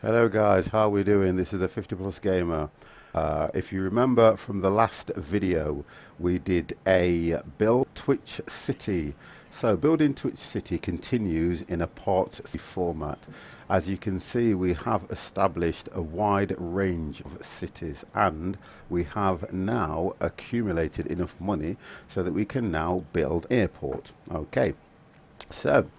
Hello guys, how are we doing? This is a 50 Plus Gamer. If you remember from the last video, we did a build Twitch City. So building Twitch City continues in a part 3 format. As you can see, we have established a wide range of cities and we have now accumulated enough money so that we can now build airport. Okay, so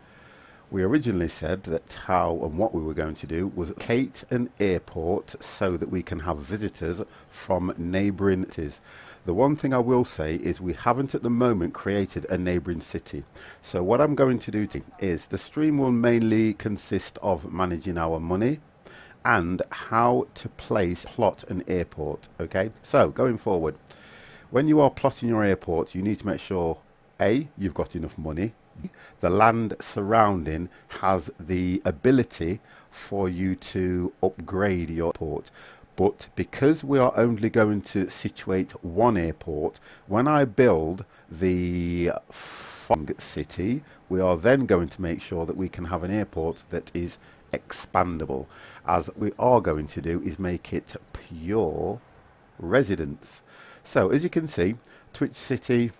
we originally said that how and what we were going to do was locate an airport so that we can have visitors from neighbouring cities. The one thing I will say is we haven't at the moment created a neighbouring city. So what I'm going to do is the stream will mainly consist of managing our money and how to plot an airport. Okay, so going forward, when you are plotting your airport, you need to make sure A, you've got enough money, the land surrounding has the ability for you to upgrade your airport. But because we are only going to situate one airport, when I build the city, we are then going to make sure that we can have an airport that is expandable. As we are going to do is make it pure residence. So as you can see, Twitch City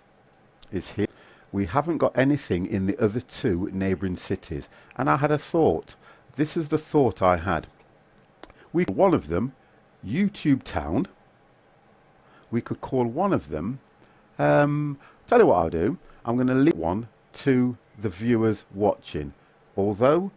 is here. We haven't got anything in the other two neighbouring cities. And I had a thought. This is the thought I had. We could call one of them YouTube Town. We could call one of them... tell you what I'll do. I'm going to leave one to the viewers watching. Although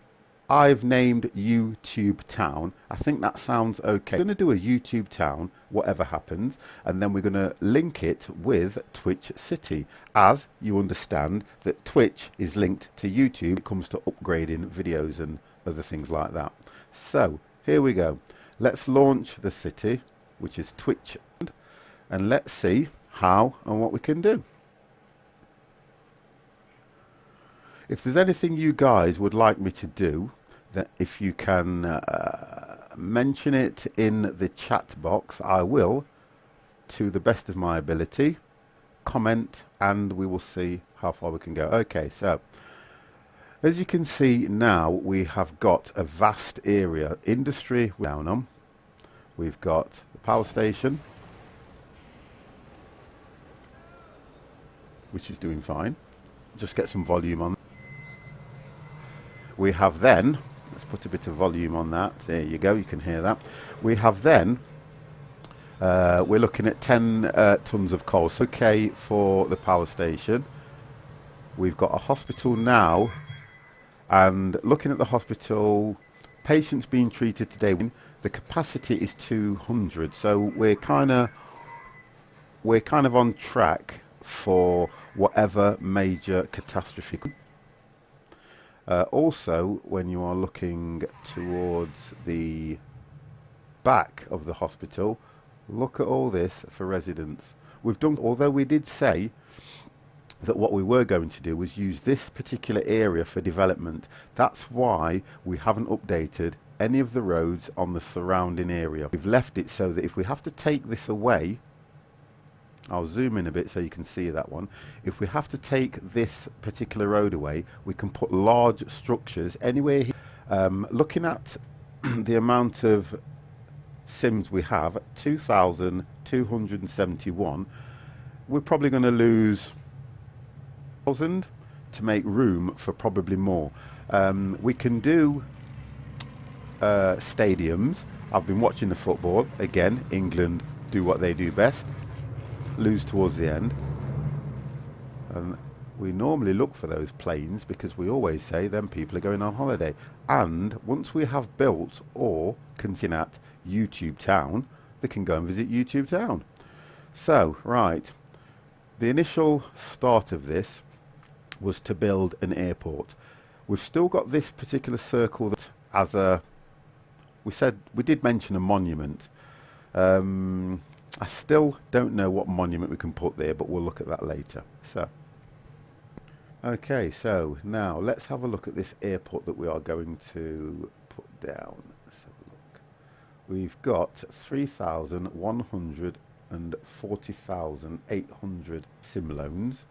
I've named YouTube Town, I think that sounds okay. I'm going to do a YouTube Town, whatever happens, and then we're going to link it with Twitch City, as you understand that Twitch is linked to YouTube when it comes to upgrading videos and other things like that. So here we go. Let's launch the city, which is Twitch, and let's see how and what we can do. If there's anything you guys would like me to do, that if you can mention it in the chat box, I will, to the best of my ability, comment, and we will see how far we can go. Okay, so as you can see now, we have got a vast area. Industry down on. We've got the power station, which is doing fine. Just get some volume on. We have then, let's put a bit of volume on that. There you go, you can hear that. We have then, we're looking at 10 tons of coal. So okay for the power station. We've got a hospital now, and looking at the hospital, patients being treated today, the capacity is 200. So we're kind of on track for whatever major catastrophe. Also, when you are looking towards the back of the hospital, look at all this for residents. We've done, although we did say that what we were going to do was use this particular area for development. That's why we haven't updated any of the roads on the surrounding area. We've left it so that if we have to take this away, I'll zoom in a bit so you can see that one. If we have to take this particular road away, we can put large structures anywhere here. Looking at the amount of sims we have, 2,271, we're probably going to lose 1,000 to make room for probably more. We can do stadiums. I've been watching the football. Again, England do what they do best. Lose towards the end, and we normally look for those planes because we always say then people are going on holiday. And once we have built or continue at YouTube Town, they can go and visit YouTube Town. So right, the initial start of this was to build an airport. We've still got this particular circle that as a, we did mention a monument. I still don't know what monument we can put there, but we'll look at that later. So, okay, so now let's have a look at this airport that we are going to put down. Let's have a look. We've got 3,100 and 40,800 sim loans.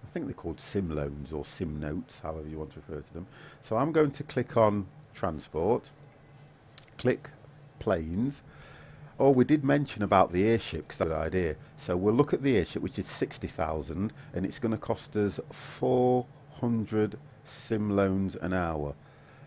I think they're called sim loans or sim notes, however you want to refer to them. So I'm going to click on transport. click planes. Oh, we did mention about the airship, because that's a good idea. So we'll look at the airship, which is 60,000, and it's going to cost us 400 sim loans an hour.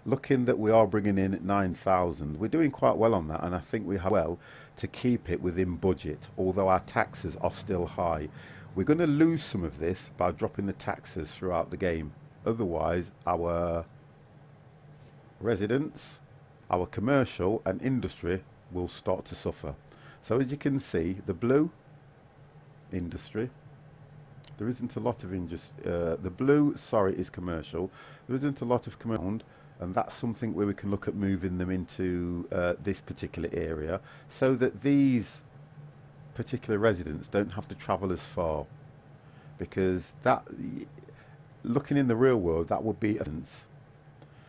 Looking that we are bringing in 9,000, we're doing quite well on that, and I think we have well to keep it within budget, although our taxes are still high. We're going to lose some of this by dropping the taxes throughout the game. Otherwise, our residents, our commercial and industry will start to suffer. So as you can see, the blue industry, there isn't a lot of the blue, sorry, is commercial. There isn't a lot of commercial, and that's something where we can look at moving them into this particular area, so that these particular residents don't have to travel as far, because that, looking in the real world, that would be evidence.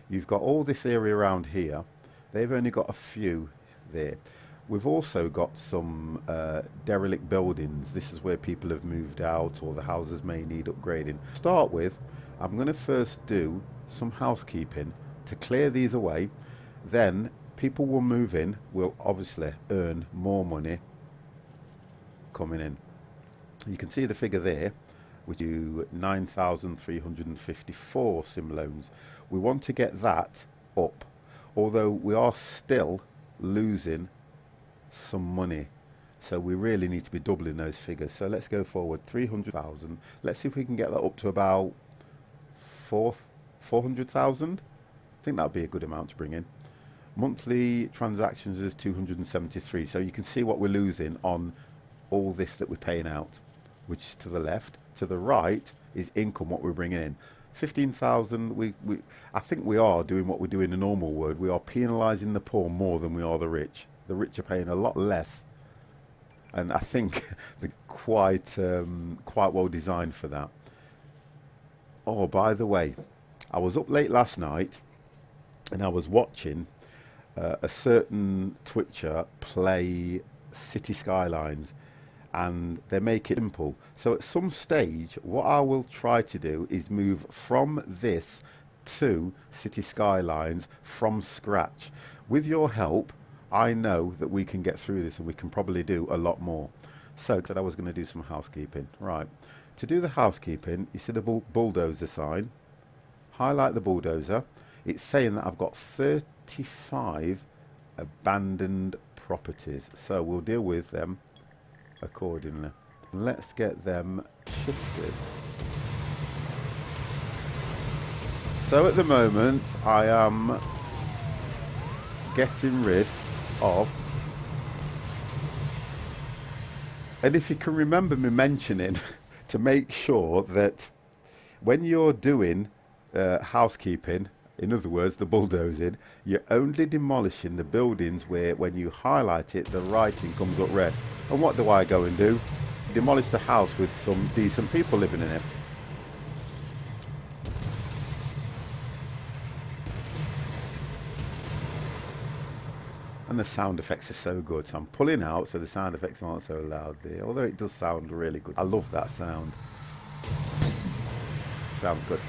You've got all this area around here. They've only got a few there. We've also got some derelict buildings. This is where people have moved out, or the houses may need upgrading. To start with, I'm going to first do some housekeeping to clear these away. Then people will move in, will obviously earn more money coming in. You can see the figure there, which is 9,354 sim loans. We want to get that up, although we are still losing some money, so we really need to be doubling those figures. So let's go forward 300,000. Let's see if we can get that up to about 400,000. I think that would be a good amount to bring in. Monthly transactions is 273, so you can see what we're losing on all this that we're paying out, which is to the left. To the right is income, what we're bringing in. 15,000. I think we are doing what we do in the normal world. We are penalising the poor more than we are the rich. The rich are paying a lot less, and I think they're quite well designed for that. Oh, by the way, I was up late last night, and I was watching a certain Twitcher play City Skylines, and they make it simple. So at some stage, what I will try to do is move from this to City Skylines from scratch. With your help, I know that we can get through this, and we can probably do a lot more. So I said I was going to do some housekeeping. Right, to do the housekeeping, you see the bulldozer sign. Highlight the bulldozer. It's saying that I've got 35 abandoned properties, so we'll deal with them accordingly. Let's get them shifted. So at the moment I am getting rid of, and if you can remember me mentioning to make sure that when you're doing housekeeping, in other words the bulldozing, you're only demolishing the buildings where when you highlight it the writing comes up red. And what do I go and do? Demolish the house with some decent people living in it. And the sound effects are so good, so I'm pulling out so the sound effects aren't so loud there, although it does sound really good. I love that sound. Sounds good.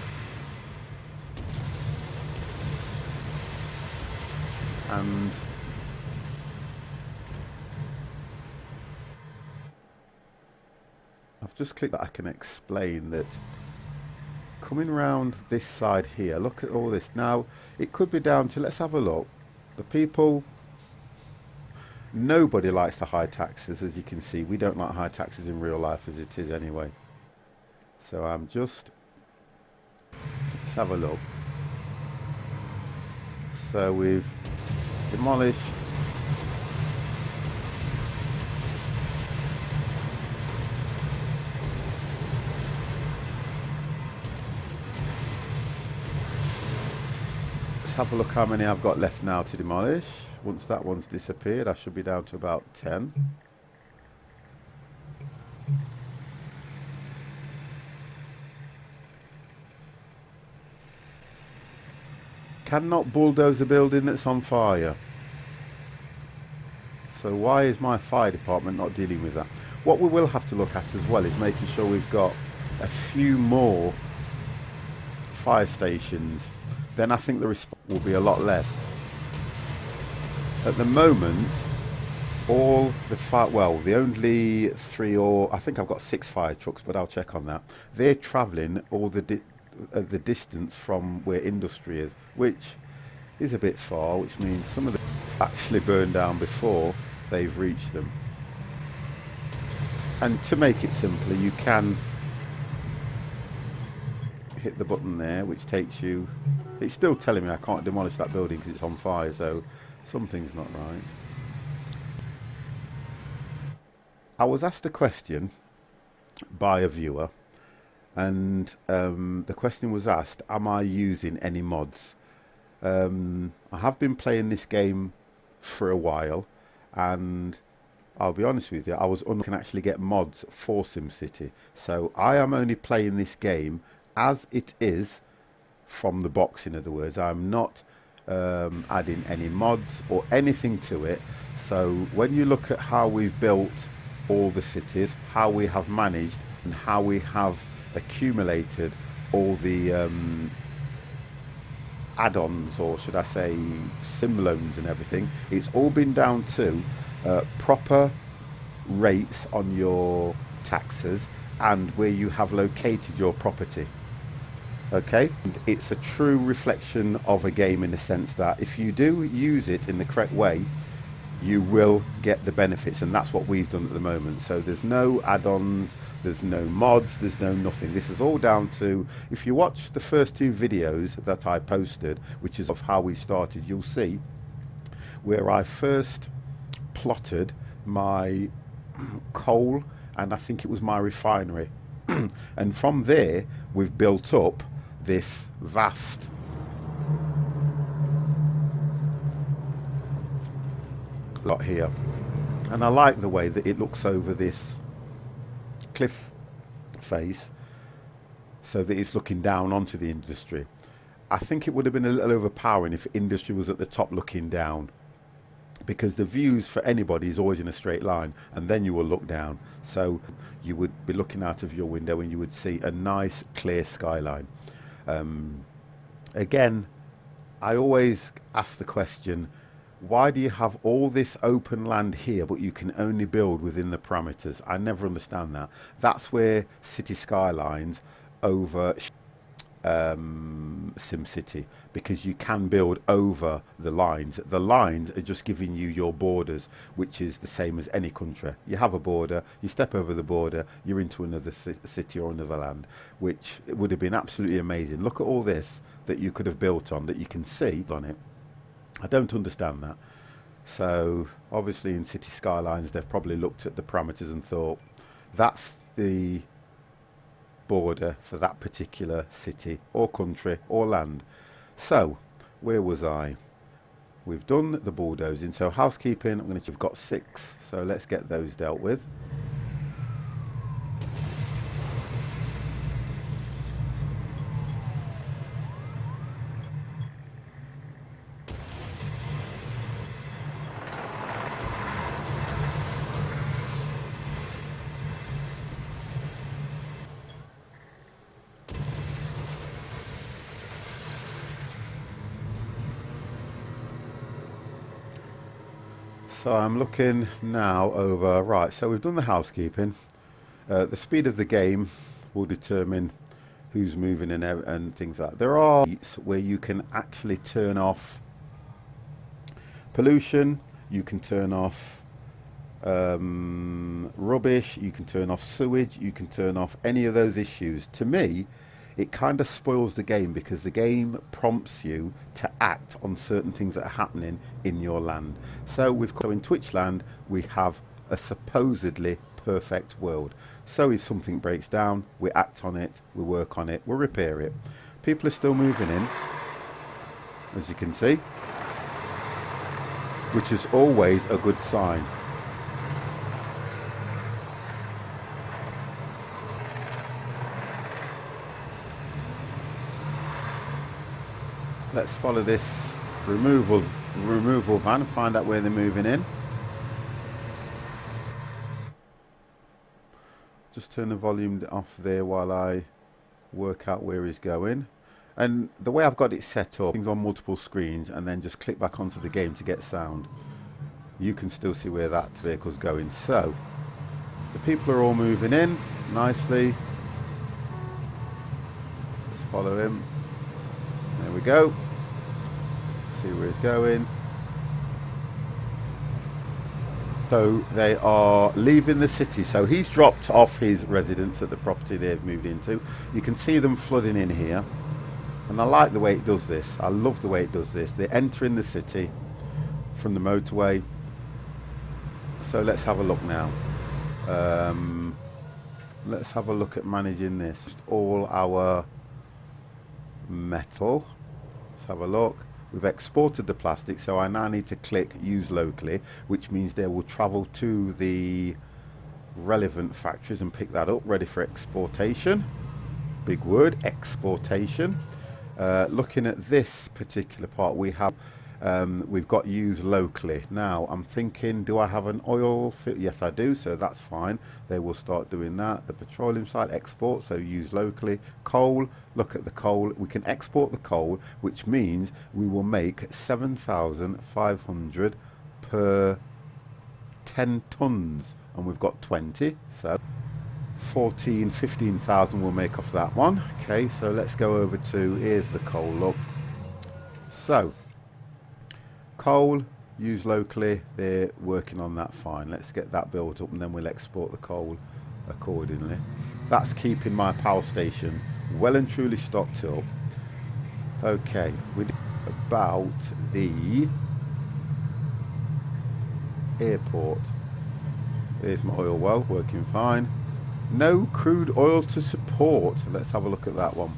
And I've just clicked that I can explain that coming around this side here, look at all this. Now it could be down to, let's have a look, the people. Nobody likes the high taxes, as you can see. We don't like high taxes in real life as it is anyway. So I'm just, let's have a look. So we've demolished have a look how many I've got left now to demolish. Once that one's disappeared, I should be down to about 10. Cannot bulldoze a building that's on fire. So why is my fire department not dealing with that? What we will have to look at as well is making sure we've got a few more fire stations. Then I think the response will be a lot less. At the moment, all the the only 3, or I think I've got 6 fire trucks, but I'll check on that. They're travelling all the distance from where industry is, which is a bit far, which means some of them actually burn down before they've reached them. And to make it simpler, you can hit the button there, which takes you... It's still telling me I can't demolish that building because it's on fire, so something's not right. I was asked a question by a viewer, and the question was asked, am I using any mods? I have been playing this game for a while, and I'll be honest with you, I was can actually get mods for SimCity. So I am only playing this game as it is from the box, in other words. I'm not adding any mods or anything to it. So when you look at how we've built all the cities, how we have managed and how we have accumulated all the add-ons, or should I say sim loans and everything, it's all been down to proper rates on your taxes and where you have located your property. Okay, and it's a true reflection of a game in the sense that if you do use it in the correct way, you will get the benefits, and that's what we've done at the moment. So there's no add-ons, there's no mods, there's no nothing. This is all down to, if you watch the first 2 videos that I posted, which is of how we started, you'll see where I first plotted my coal, and I think it was my refinery. And from there we've built up this vast lot here, and I like the way that it looks over this cliff face so that it's looking down onto the industry. I think it would have been a little overpowering if industry was at the top looking down, because the views for anybody is always in a straight line, and then you will look down, so you would be looking out of your window and you would see a nice clear skyline. Again, I always ask the question, why do you have all this open land here but you can only build within the parameters? I never understand that. That's where City Skylines over SimCity, because you can build over the lines. The lines are just giving you your borders, which is the same as any country. You have a border, you step over the border, you're into another city or another land, which would have been absolutely amazing. Look at all this that you could have built on, that you can see on it. I don't understand that. So obviously in City Skylines they've probably looked at the parameters and thought that's the border for that particular city or country or land. So where was I? We've done the bulldozing. So housekeeping, we've got 6, so let's get those dealt with. So I'm looking now over, right, so we've done the housekeeping. The speed of the game will determine who's moving and things like that. There are where you can actually turn off pollution, you can turn off rubbish, you can turn off sewage, you can turn off any of those issues. To me, it kind of spoils the game, because the game prompts you to act on certain things that are happening in your land. So in Twitch land we have a supposedly perfect world. So if something breaks down, we act on it, we work on it, we repair it. People are still moving in, as you can see, which is always a good sign. Let's follow this removal van and find out where they're moving in. Just turn the volume off there while I work out where he's going. And the way I've got it set up, things on multiple screens, and then just click back onto the game to get sound, you can still see where that vehicle's going. So the people are all moving in nicely. Let's follow him. There we go. See where he's going. So they are leaving the city. So he's dropped off his residence at the property they've moved into. You can see them flooding in here. And I like the way it does this. I love the way it does this. They're entering the city from the motorway. So let's have a look now. Let's have a look at managing this. All our metal. Let's have a look. We've exported the plastic, so I now need to click use locally, which means they will travel to the relevant factories and pick that up, ready for exportation. Big word, exportation. Looking at this particular part, we've got use locally. Now I'm thinking, do I have an oil field? Yes, I do, so that's fine. They will start doing that. The petroleum side, export, so use locally. Coal, look at the coal. We can export the coal, which means we will make 7,500 per 10 tons, and we've got 20, so 15,000 we'll make off that one. Okay, so let's go over to, here's the coal, look. So coal, use locally, they're working on that fine. Let's get that built up and then we'll export the coal accordingly. That's keeping my power station well and truly stocked up. Okay, we're about the airport. There's my oil well, working fine. No crude oil to support. Let's have a look at that one.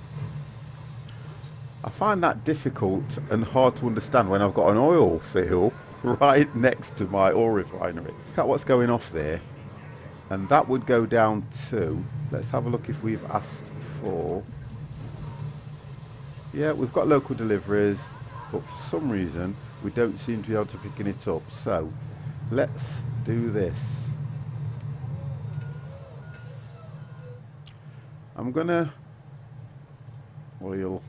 I find that difficult and hard to understand when I've got an oil field right next to my oil refinery. Look at what's going off there. And that would go down to, let's have a look if we've asked for. Yeah, we've got local deliveries, but for some reason we don't seem to be able to pick it up. So let's do this. I'm gonna oil.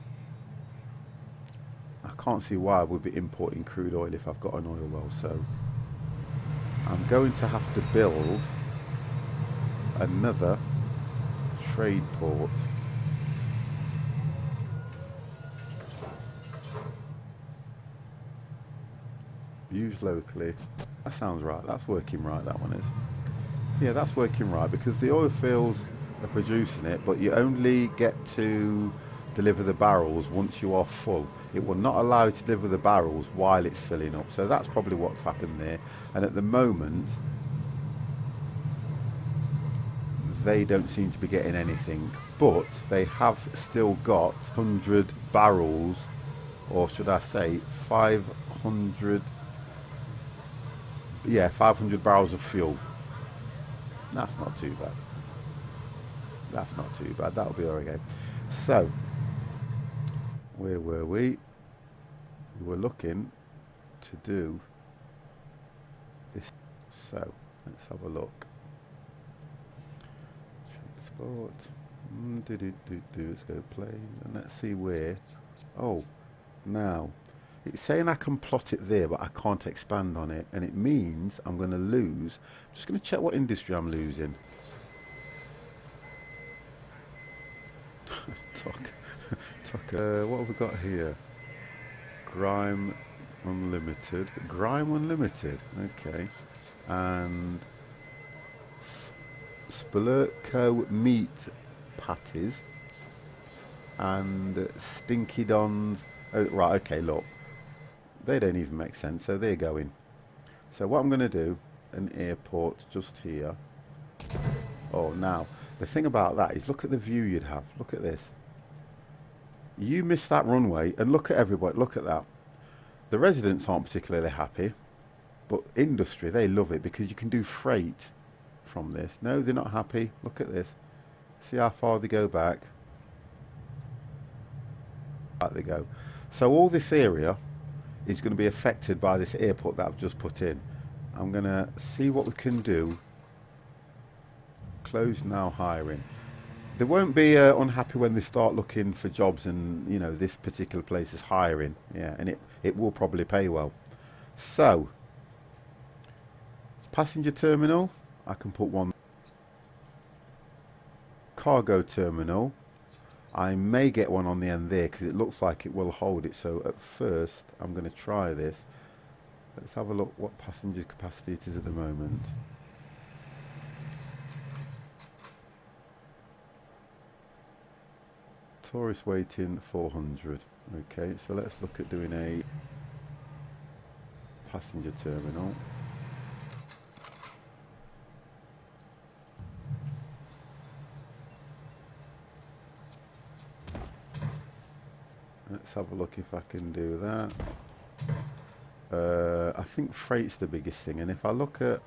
I can't see why I would be importing crude oil if I've got an oil well, so I'm going to have to build another trade port. Use locally. That sounds right. That's working right, that one is. Yeah, that's working right, because the oil fields are producing it, but you only get to deliver the barrels once you are full. It will not allow you to deliver the barrels while it's filling up. So that's probably what's happened there. And at the moment, they don't seem to be getting anything, but they have still got 100 barrels, or should I say 500, yeah, 500 barrels of fuel. That's not too bad. That's not too bad. That'll be okay. So where were we? We were looking to do this. So let's have a look. Transport. Let's go plane and let's see where. Oh, now it's saying I can plot it there, but I can't expand on it, and it means I'm going to lose. I'm just going to check what industry I'm losing. What have we got here? Grime Unlimited. Grime Unlimited. Okay. And Spilurko Meat Patties. And Stinky Dons. Oh, right, okay, look. They don't even make sense, so they're going. So what I'm going to do, an airport just here. Oh, now, the thing about that is, look at the view you'd have. Look at this. You miss that runway, and look at everybody. Look at that. The residents aren't particularly happy, but industry, they love it because you can do freight from this. No, they're not happy. Look at this. See how far they go back. Back they go. So all this area is going to be affected by this airport that I've just put in. I'm going to see what we can do. Close now hiring. they won't be unhappy when they start looking for jobs and, you know, this particular place is hiring. Yeah, and it will probably pay well. So, passenger terminal, I can put one. Cargo terminal, I may get one on the end there because it looks like it will hold it. So at first, I'm going to try this. Let's have a look what passenger capacity it is at the moment. Tourist waiting 400. Okay, so let's look at doing a passenger terminal. Let's have a look if I can do that. I think freight's the biggest thing, and if I look at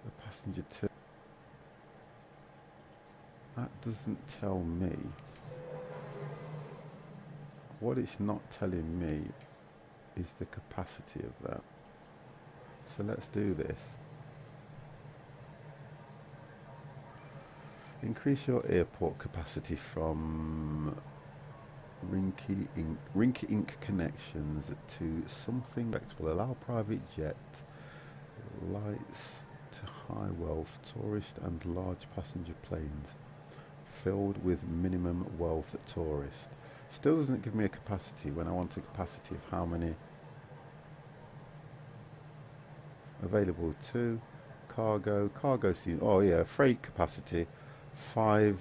the passenger terminal, that doesn't tell me. What it's not telling me is the capacity of that. So let's do this. Increase your airport capacity from Rinky Ink connections to something flexible. Allow private jet, lights to high wealth, tourist and large passenger planes filled with minimum wealth tourist. Still doesn't give me a capacity when I want a capacity of how many available to cargo scene. Oh yeah, freight capacity 5.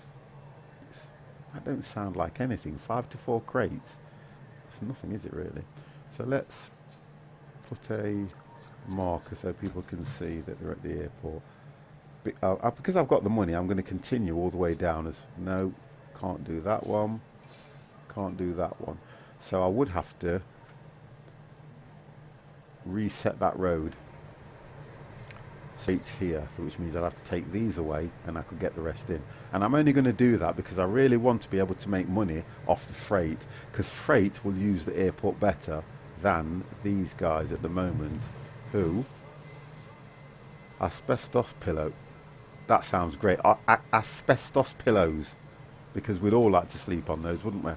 That don't sound like anything. 5 to 4 crates. That's nothing, is it really? So let's put a marker so people can see that they're at the airport. Because I've got the money, I'm going to continue all the way down. As no, can't do that one. Can't do that one. So I would have to reset that road straight here, which means I'll have to take these away and I could get the rest in. And I'm only going to do that because I really want to be able to make money off the freight, because freight will use the airport better than these guys at the moment who asbestos pillow. That sounds great. Asbestos pillows, because we'd all like to sleep on those, wouldn't we?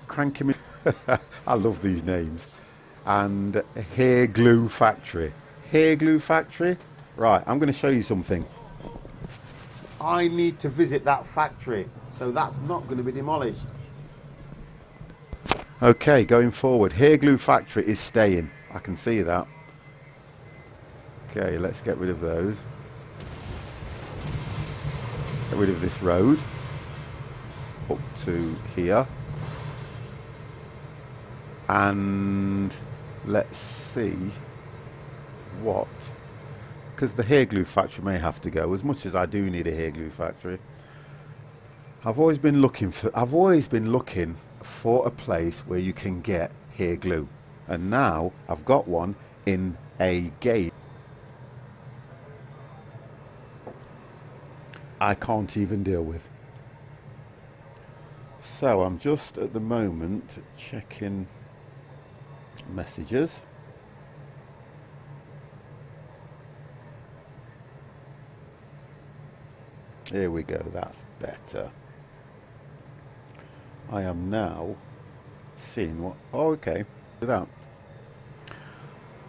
Cranky. I love these names. And hair glue factory. Hair glue factory. Right, I'm going to show you something. I need to visit that factory, so that's not going to be demolished. Okay, going forward, hair glue factory is staying. I can see that. Okay, let's get rid of those. Get rid of this road up to here, and let's see what, because the hair glue factory may have to go, as much as I do need a hair glue factory. I've always been looking for a place where you can get hair glue, and now I've got one in a game I can't even deal with. So I'm just at the moment checking messages. There we go, that's better. I am now seeing what, oh, okay, do that.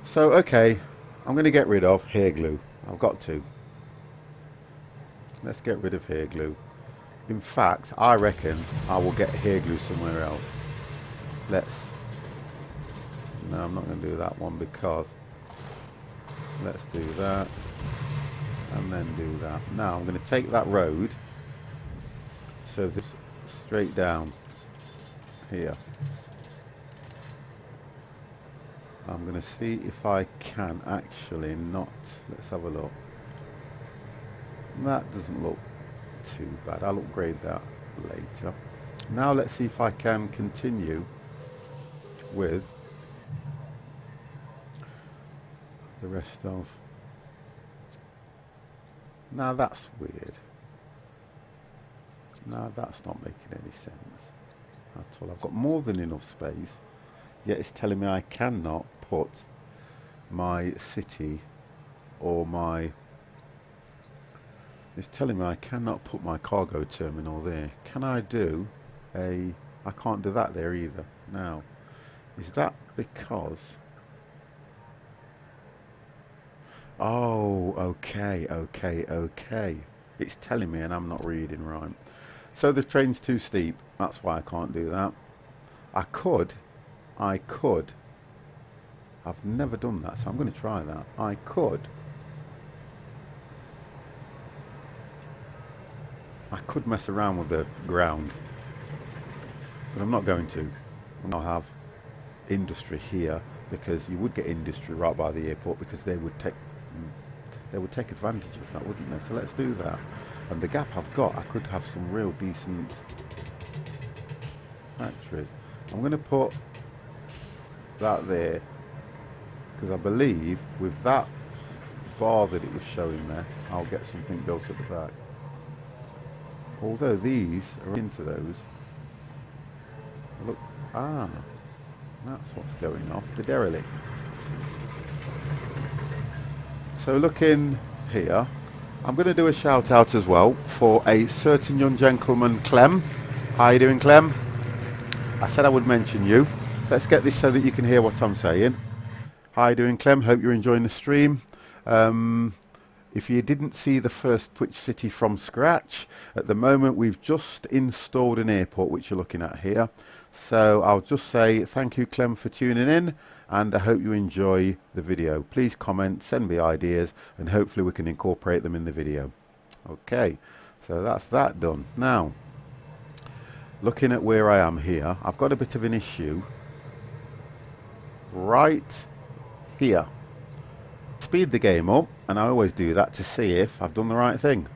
So, okay, I'm going to get rid of hair glue. I've got to. Let's get rid of hair glue. In fact, I reckon I will get hair glue somewhere else. No, I'm not going to do that one, because let's do that. And then do that. Now I'm going to take that road, so this straight down here. I'm going to see if I can actually not. Let's have a look. That doesn't look too bad. I'll upgrade that later. Now let's see if I can continue with the rest of. Now that's weird. Now that's not making any sense at all. I've got more than enough space, yet it's telling me I cannot put my city or my It's telling me I cannot put my cargo terminal there. Can I do a... I can't do that there either. Now, is that because... Oh, okay. It's telling me and I'm not reading right. So the train's too steep. That's why I can't do that. I could. I've never done that, so I'm going to try that. I could mess around with the ground, but I'm not going to. I'll have industry here, because you would get industry right by the airport, because they would take advantage of that, wouldn't they? So let's do that. And the gap I've got, I could have some real decent factories. I'm going to put that there, because I believe with that bar that it was showing there, I'll get something built at the back. Although these are into those. Look, that's what's going off, the derelict. So looking here, I'm going to do a shout out as well for a certain young gentleman, Clem. How you doing, Clem? I said I would mention you. Let's get this so that you can hear what I'm saying. How you doing, Clem? Hope you're enjoying the stream. If you didn't see the first Twitch City from scratch, at the moment we've just installed an airport, which you're looking at here. So I'll just say thank you, Clem, for tuning in, and I hope you enjoy the video. Please comment, send me ideas, and hopefully we can incorporate them in the video. Okay, so that's that done. Now, looking at where I am here, I've got a bit of an issue right here. Speed the game up, and I always do that to see if I've done the right thing.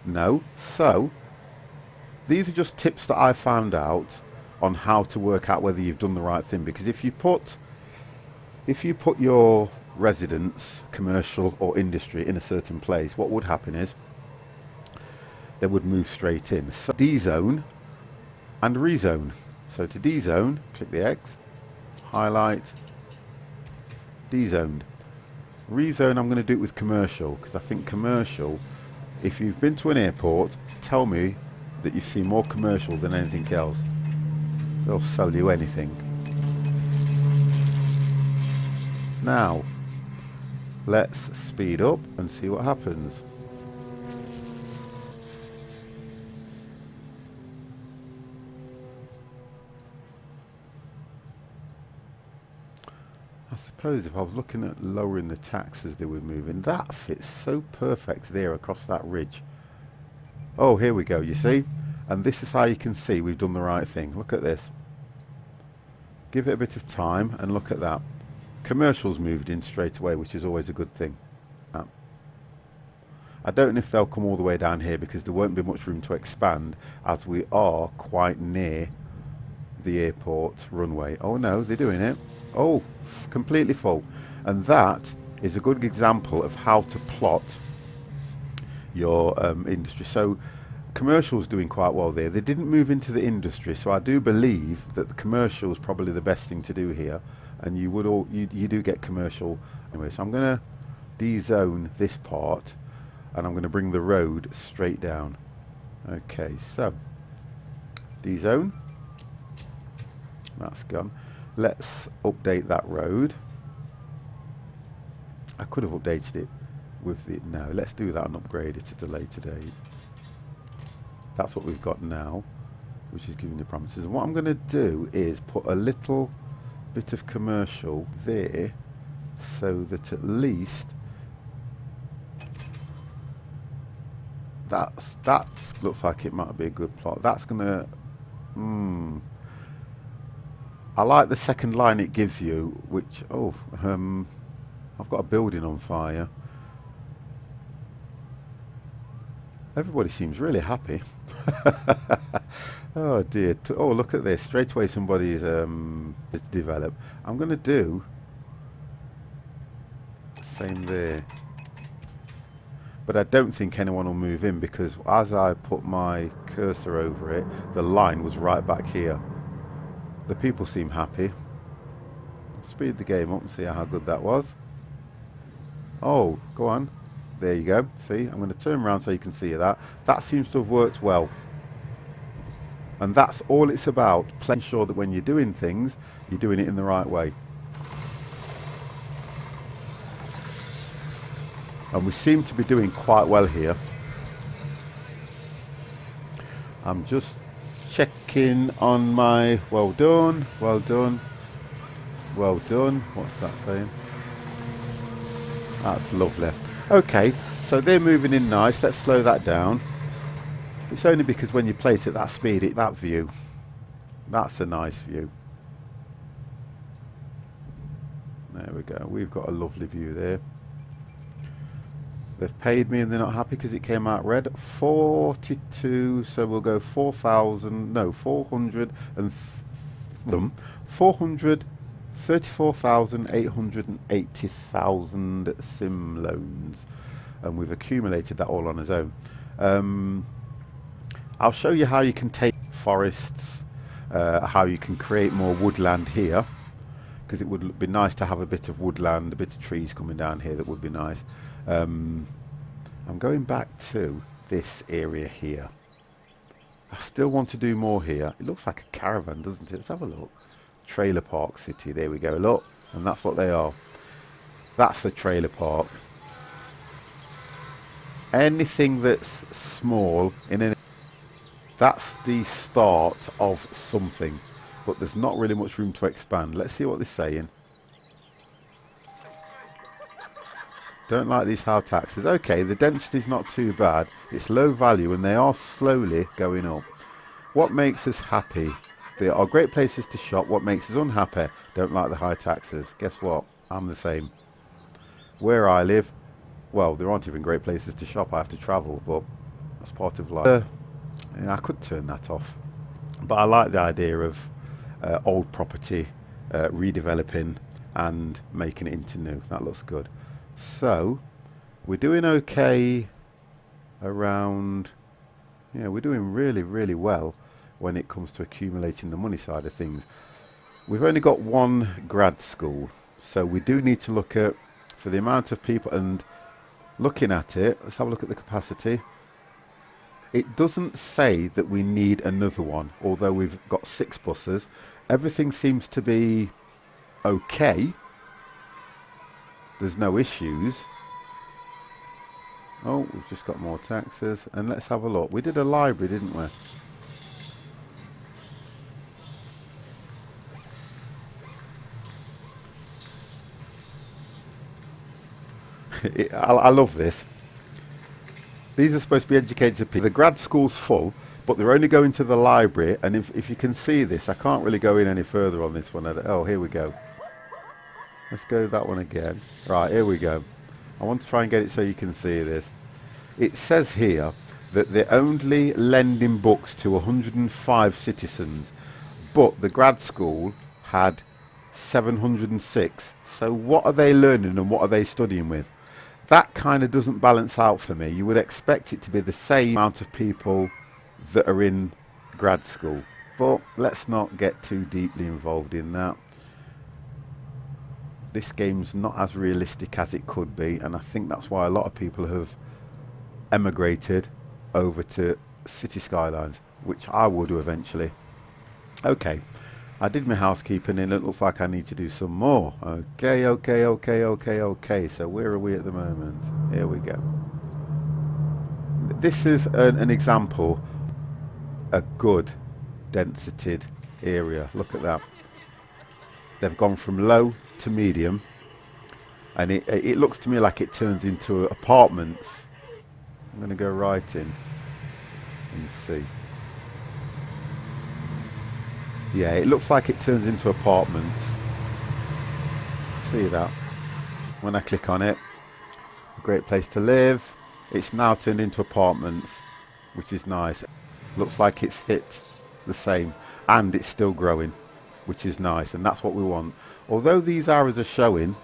No. So these are just tips that I found out on how to work out whether you've done the right thing, because if you put your residence, commercial or industry, in a certain place, what would happen is they would move straight in. So dezone and rezone. So to dezone, click the X, highlight, dezoned. Rezone, I'm going to do it with commercial, because I think commercial, if you've been to an airport, tell me that you see more commercial than anything else. They'll sell you anything. Now, let's speed up and see what happens. I suppose if I was looking at lowering the taxes they were moving, that fits so perfect there across that ridge. Oh, here we go, you see? And this is how you can see we've done the right thing. Look at this. Give it a bit of time and look at that. Commercials moved in straight away, which is always a good thing. I don't know if they'll come all the way down here, because there won't be much room to expand, as we are quite near the airport runway. Oh no, they're doing it. Oh, completely full. And that is a good example of how to plot your industry. So commercial's doing quite well there. They didn't move into the industry, so I do believe that the commercial is probably the best thing to do here, and you do get commercial anyway. So I'm going to dezone this part, and I'm going to bring the road straight down. Okay, so dezone, that's gone. Let's update that road. I could have updated it with the... No, let's do that and upgrade it to later date. That's what we've got now, which is giving the parameters. And what I'm going to do is put a little bit of commercial there, so that at least that looks like it might be a good plot. That's going to... I like the second line it gives you, which... Oh, I've got a building on fire. Everybody seems really happy. Oh dear. Oh, look at this. Straight away somebody's developed. I'm going to do the same there. But I don't think anyone will move in, because as I put my cursor over it, the line was right back here. The people seem happy. Let's speed the game up and see how good that was. Oh, go on. There you go. See, I'm going to turn around so you can see that. That seems to have worked well. And that's all it's about. Making sure that when you're doing things, you're doing it in the right way. And we seem to be doing quite well here. I'm just checking on my well done, well done, well done. What's that saying? That's lovely. Okay, so they're moving in nice. Let's slow that down. It's only because when you play it at that speed, that view, that's a nice view. There we go. We've got a lovely view there. They've paid me and they're not happy because it came out red. 42, so we'll go 4,000, no, 400 and 434,880,000 sim loans. And we've accumulated that all on his own. I'll show you how you can take forests, how you can create more woodland here, because it would be nice to have a bit of woodland, a bit of trees coming down here. That would be nice. I'm going back to this area here. I still want to do more here. It looks like a caravan, doesn't it? Let's have a look. Trailer Park City. There we go. Look, and that's what they are. That's the trailer park. Anything that's small in an, that's the start of something, but there's not really much room to expand. Let's see what they're saying. Don't like these house taxes. Okay, the density's not too bad. It's low value and they are slowly going up. What makes us happy? There are great places to shop. What makes us unhappy? Don't like the high taxes. Guess what? I'm the same. Where I live, well, there aren't even great places to shop. I have to travel, but that's part of life. Yeah, I could turn that off. But I like the idea of old property redeveloping and making it into new. That looks good. So we're doing okay around, yeah, we're doing really, really well when it comes to accumulating the money side of things. We've only got one grad school, so we do need to look at, for the amount of people, and looking at it, let's have a look at the capacity. It doesn't say that we need another one, although we've got 6 buses. Everything seems to be okay. There's no issues. Oh, we've just got more taxes. And let's have a look. We did a library, didn't we? I love this. These are supposed to be educated people. The grad school's full, but they're only going to the library. And if you can see this, I can't really go in any further on this one. Oh, here we go. Let's go that one again. Right, here we go. I want to try and get it so you can see this. It says here that they're only lending books to 105 citizens, but the grad school had 706. So what are they learning and what are they studying with? That kind of doesn't balance out for me. You would expect it to be the same amount of people that are in grad school. But let's not get too deeply involved in that. This game's not as realistic as it could be, and I think that's why a lot of people have emigrated over to City Skylines, which I will do eventually. Okay, I did my housekeeping and it looks like I need to do some more. Okay, so where are we at the moment? Here we go. This is an example, a good density area. Look at that. They've gone from low to medium, and it looks to me like it turns into apartments. I'm going to go right in and see. Yeah, it looks like it turns into apartments. See that? When I click on it, a great place to live. It's now turned into apartments, which is nice. Looks like it's hit the same, and it's still growing, which is nice, and that's what we want. Although these arrows are showing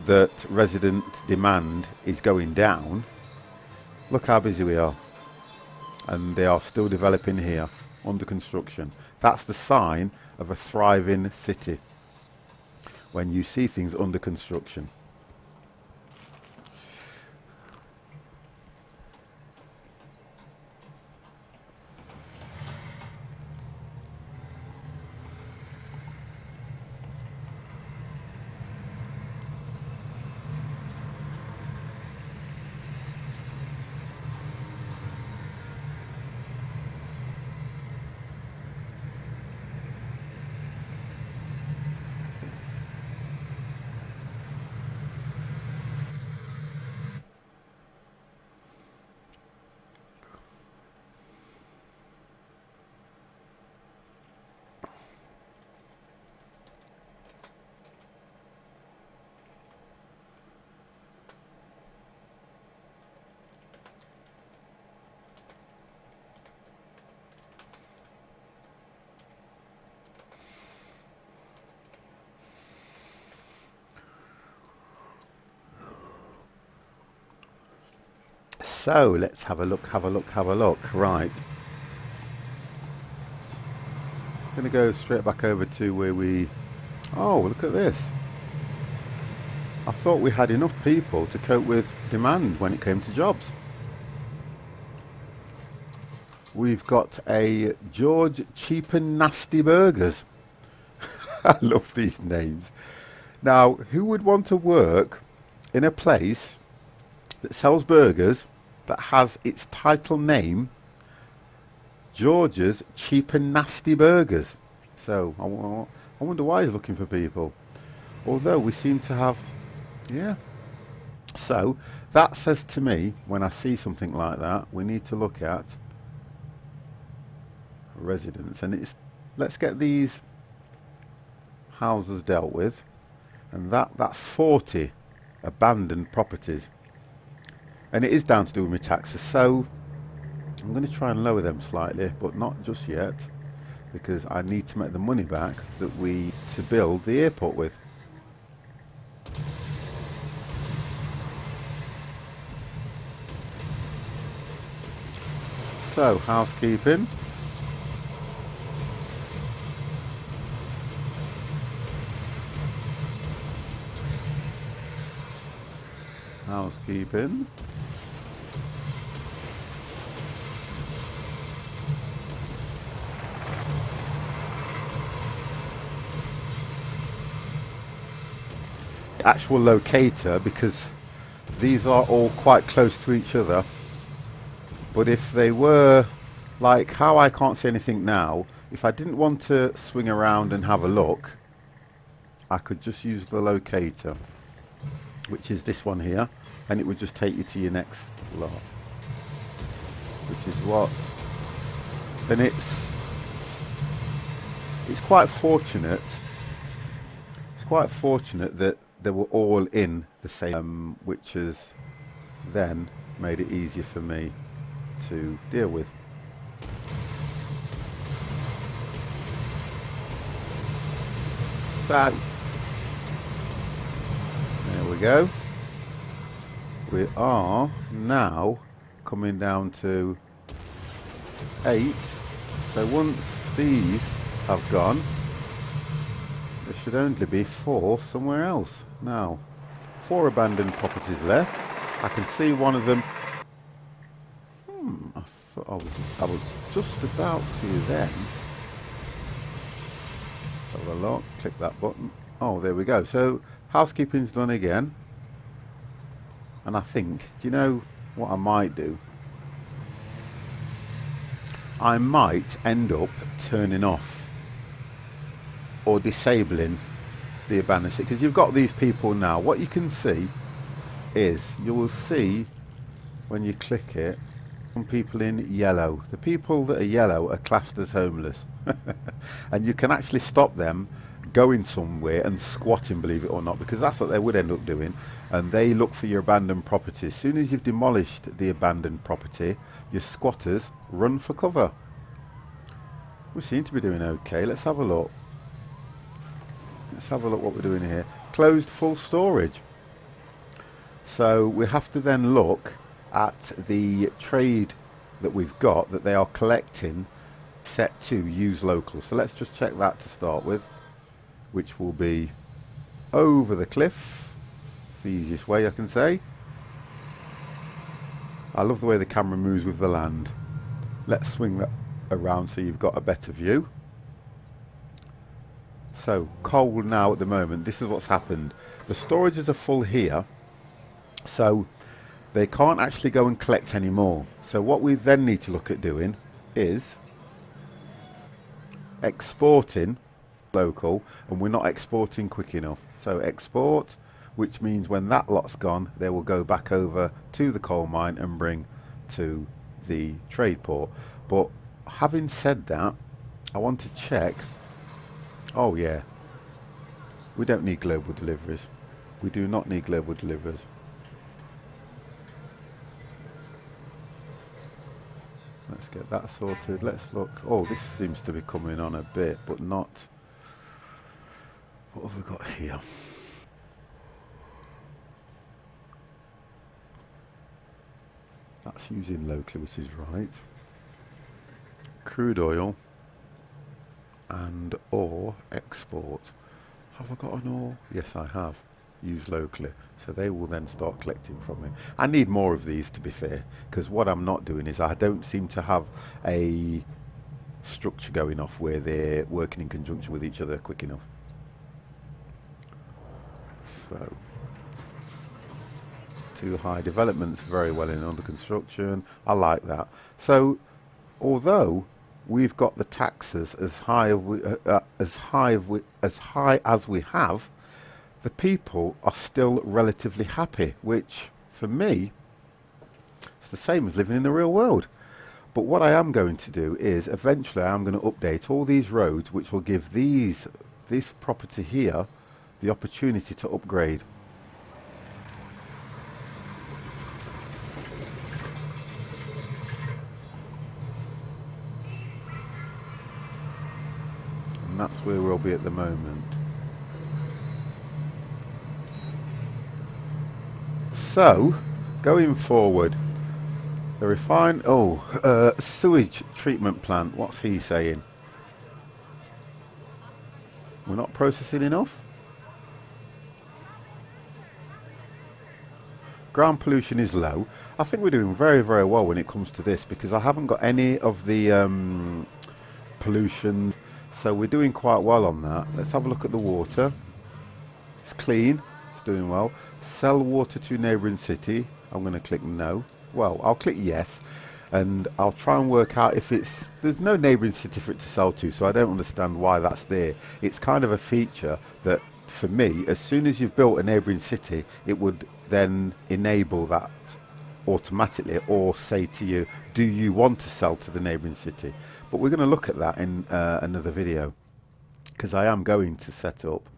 that resident demand is going down, look how busy we are. And they are still developing here, under construction. That's the sign of a thriving city. when you see things under construction. So let's have a look. Right. I'm going to go straight back over to where we... Oh, look at this. I thought we had enough people to cope with demand when it came to jobs. We've got a George Cheap and Nasty Burgers. I love these names. Now, who would want to work in a place that sells burgers that has its title name George's Cheap and Nasty Burgers? So I wonder why he's looking for people, although we seem to have... Yeah, so that says to me, when I see something like that, we need to look at residents, and it's, let's get these houses dealt with, and that's 40 abandoned properties. And it is down to do with my taxes, so I'm going to try and lower them slightly, but not just yet, because I need to make the money back that we to build the airport with. So, housekeeping. Housekeeping. Actual locator, because these are all quite close to each other, but if they were like how I can't see anything now, if I didn't want to swing around and have a look, I could just use the locator, which is this one here, and it would just take you to your next lot, which is what, and it's quite fortunate. It's quite fortunate that they were all in the same, which has then made it easier for me to deal with. So there we go. We are now coming down to 8. So once these have gone, there should only be 4 somewhere else. Now, 4 abandoned properties left. I can see one of them. I thought I was just about to then. Let's have a look. Click that button. Oh, there we go. So housekeeping's done again. And I think, do you know what I might do? I might end up turning off or disabling the abandoned city, because you've got these people now. What you can see is, you will see when you click it, some people in yellow. The people that are yellow are classed as homeless. And you can actually stop them going somewhere and squatting, believe it or not, because that's what they would end up doing. And they look for your abandoned properties. As soon as you've demolished the abandoned property, your squatters run for cover. We seem to be doing okay. Let's have a look. Let's have a look what we're doing here. Closed full storage. So we have to then look at the trade that we've got, that they are collecting, set to use local. So let's just check that to start with, which will be over the cliff. It's the easiest way I can say. I love the way the camera moves with the land. Let's swing that around so you've got a better view. So coal now at the moment, this is what's happened. The storages are full here, so they can't actually go and collect any more. So what we then need to look at doing is exporting local, and we're not exporting quick enough. So export, which means when that lot's gone, they will go back over to the coal mine and bring to the trade port. But having said that, I want to check. Oh yeah, we don't need global deliveries. We do not need global deliveries. Let's get that sorted. Let's look. Oh, this seems to be coming on a bit, but not. What have we got here? That's using locally, which is right. Crude oil and ore export. Have I got an ore? Yes, I have. Use locally. So they will then start collecting from me. I need more of these, to be fair, because what I'm not doing is I don't seem to have a structure going off where they're working in conjunction with each other quick enough. So too high. Development's very well in under construction. I like that. So although we've got the taxes as high as we have, the people are still relatively happy, which for me it's the same as living in the real world. But what I am going to do is eventually I'm going to update all these roads, which will give this property here the opportunity to upgrade. And that's where we'll be at the moment. So, going forward, the sewage treatment plant, what's he saying? We're not processing enough? Ground pollution is low. I think we're doing very, very well when it comes to this, because I haven't got any of the pollution, so we're doing quite well on that. Let's have a look at the water. It's clean, it's doing well. Sell water to neighbouring city. I'm going to click no. Well, I'll click yes, and I'll try and work out if there's no neighbouring city for it to sell to, so I don't understand why that's there. It's kind of a feature that, for me, as soon as you've built a neighbouring city, it would then enable that automatically, or say to you, do you want to sell to the neighbouring city? But we're going to look at that in another video, because I am going to set up,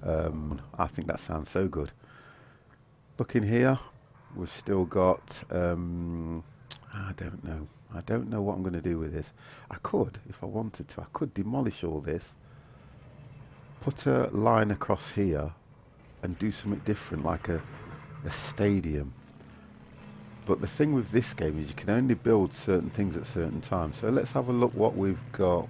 I think that sounds so good. Look in here, we've still got, I don't know what I'm going to do with this. I could, if I wanted to, I could demolish all this, put a line across here and do something different, like a stadium. But the thing with this game is you can only build certain things at certain times. So let's have a look what we've got.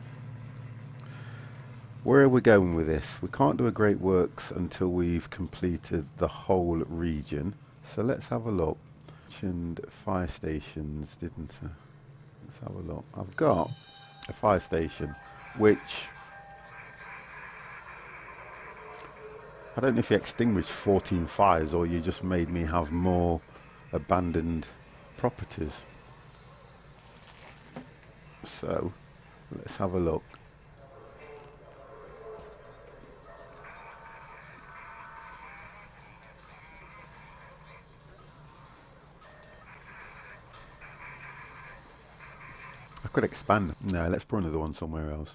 Where are we going with this? We can't do a great works until we've completed the whole region. So let's have a look. Mentioned fire stations, didn't I? Let's have a look. I've got a fire station, which I don't know if you extinguished 14 fires or you just made me have more abandoned properties. So let's have a look. I could expand. No, let's put another one somewhere else.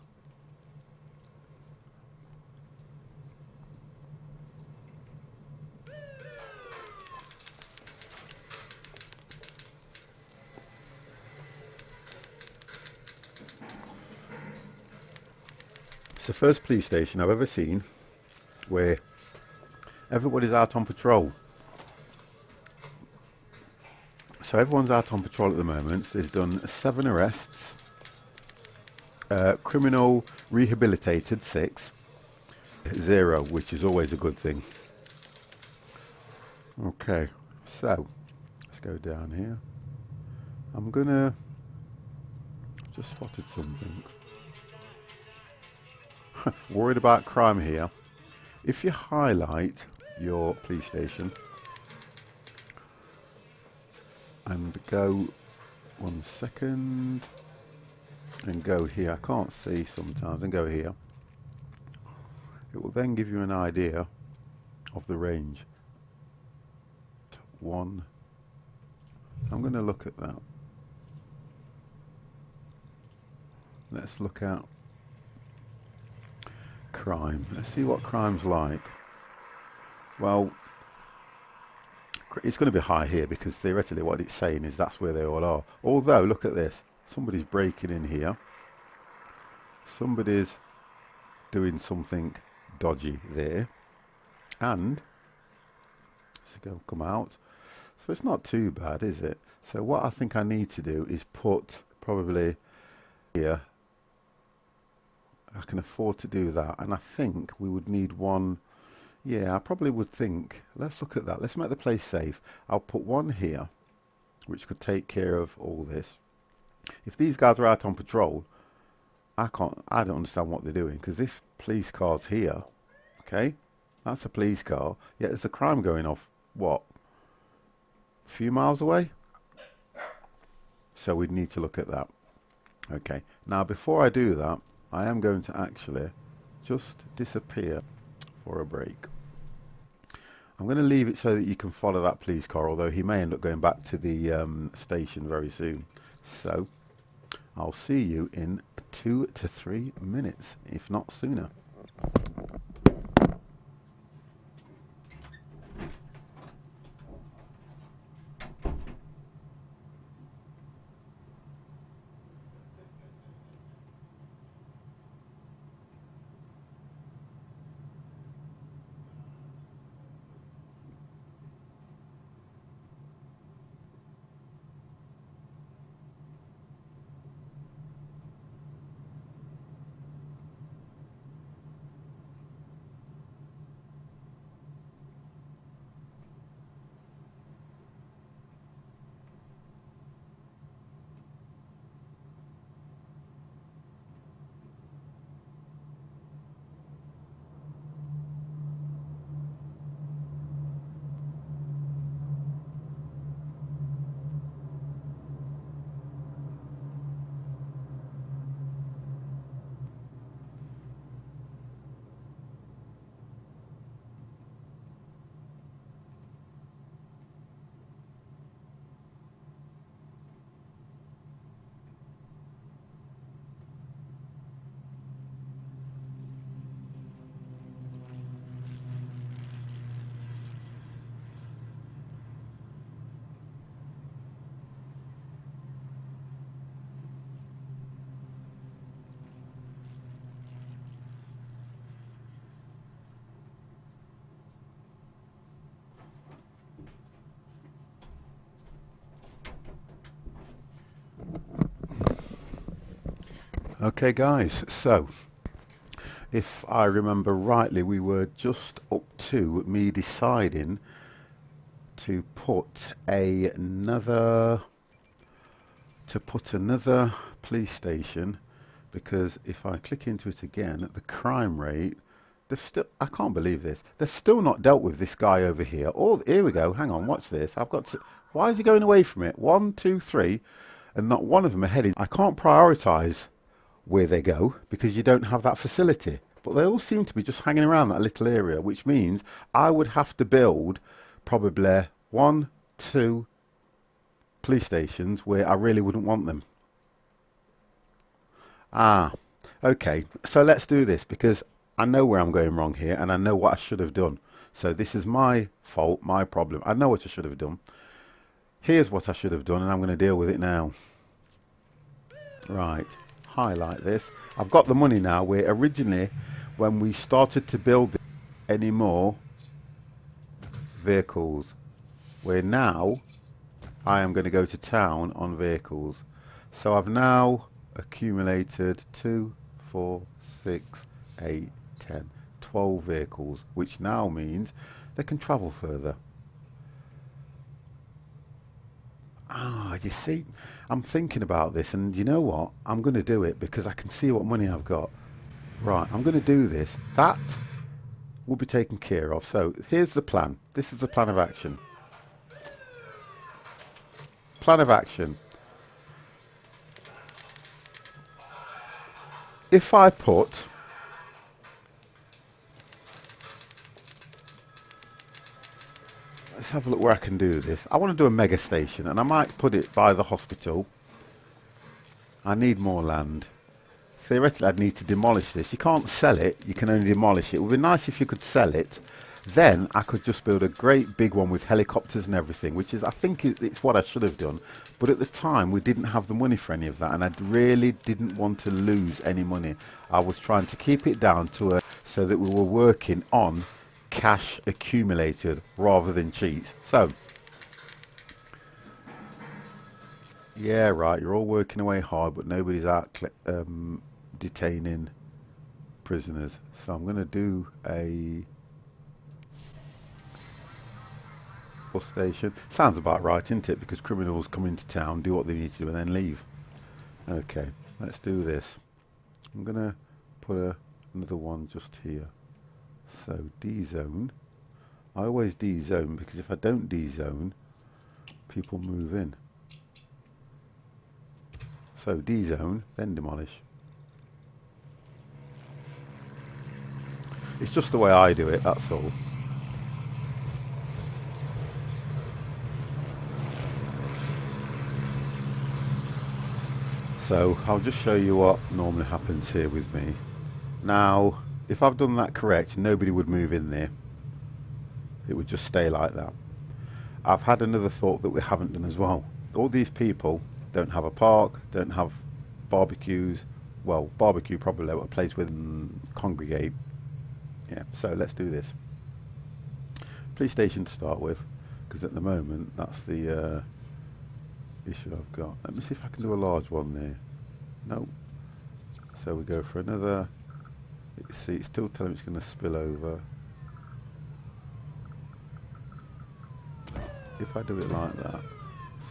It's the first police station I've ever seen where everybody's out on patrol. So everyone's out on patrol at the moment. They've done 7 arrests, criminal rehabilitated 6, 0, which is always a good thing. Okay, so let's go down here. I'm gonna just spotted something. Worried about crime here. If you highlight your police station and go 1 second and go here, I can't see sometimes, and go here, it will then give you an idea of the range. 1, I'm going to look at that. Let's look at crime. Let's see what crime's like. Well, it's going to be high here because theoretically what it's saying is that's where they all are. Although, look at this. Somebody's breaking in here. Somebody's doing something dodgy there. And let's go come out. So it's not too bad, is it? So what I think I need to do is put probably here. I can afford to do that, and I think we would need one. Yeah, I probably would think. Let's look at that. Let's make the place safe. I'll put one here, which could take care of all this. If these guys are out on patrol, I don't understand what they're doing, because this police car's here. Okay, that's a police car. Yet there's a crime going off. What? A few miles away. So we'd need to look at that. Okay. Now before I do that, I am going to actually just disappear for a break. I'm going to leave it so that you can follow that police car, although he may end up going back to the station very soon. So I'll see you in 2 to 3 minutes, if not sooner. Okay guys, so if I remember rightly, we were just up to me deciding to put another police station, because if I click into it again, the crime rate, they've still, I can't believe this, they've still not dealt with this guy over here. Oh, here we go, hang on, watch this. I've got to, why is he going away from it? 1, 2, 3, and not one of them are heading. I can't prioritize where they go because you don't have that facility, but they all seem to be just hanging around that little area, which means I would have to build probably 1, 2 police stations where I really wouldn't want them. Okay, so let's do this, because I know where I'm going wrong here and I know what I should have done. So this is my fault, my problem. I know what I should have done. Here's what I should have done, and I'm going to deal with it now. Right. Highlight this. I've got the money now, where originally when we started to build any more vehicles, where now I am going to go to town on vehicles. So I've now accumulated 2, 4, 6, 8, 10, 12 vehicles, which now means they can travel further. Ah, you see, I'm thinking about this, and you know what? I'm going to do it because I can see what money I've got. Right, I'm going to do this. That will be taken care of. So here's the plan. This is the plan of action. Plan of action. If I put... Let's have a look where I can do this. I want to do a mega station, and I might put it by the hospital. I need more land. Theoretically, I'd need to demolish this. You can't sell it. You can only demolish it. It would be nice if you could sell it. Then I could just build a great big one with helicopters and everything, which is, I think it's what I should have done. But at the time, we didn't have the money for any of that, and I really didn't want to lose any money. I was trying to keep it down to so that we were working on cash accumulated rather than cheats. So, yeah, right, you're all working away hard, but nobody's out detaining prisoners. So I'm going to do a bus station. Sounds about right, isn't it? Because criminals come into town, do what they need to do, and then leave. Okay, let's do this. I'm going to put another one just here. So D-zone. I always D-zone because if I don't D-zone, people move in. So D-zone, then demolish. It's just the way I do it, that's all. So I'll just show you what normally happens here with me. Now, if I've done that correct, nobody would move in there. It would just stay like that. I've had another thought that we haven't done as well. All these people don't have a park, don't have barbecues. Well, barbecue probably, a place where they can congregate. Yeah, so let's do this. Police station to start with, because at the moment that's the issue I've got. Let me see if I can do a large one there. No. So we go for another. See, it's still telling me it's going to spill over. If I do it like that,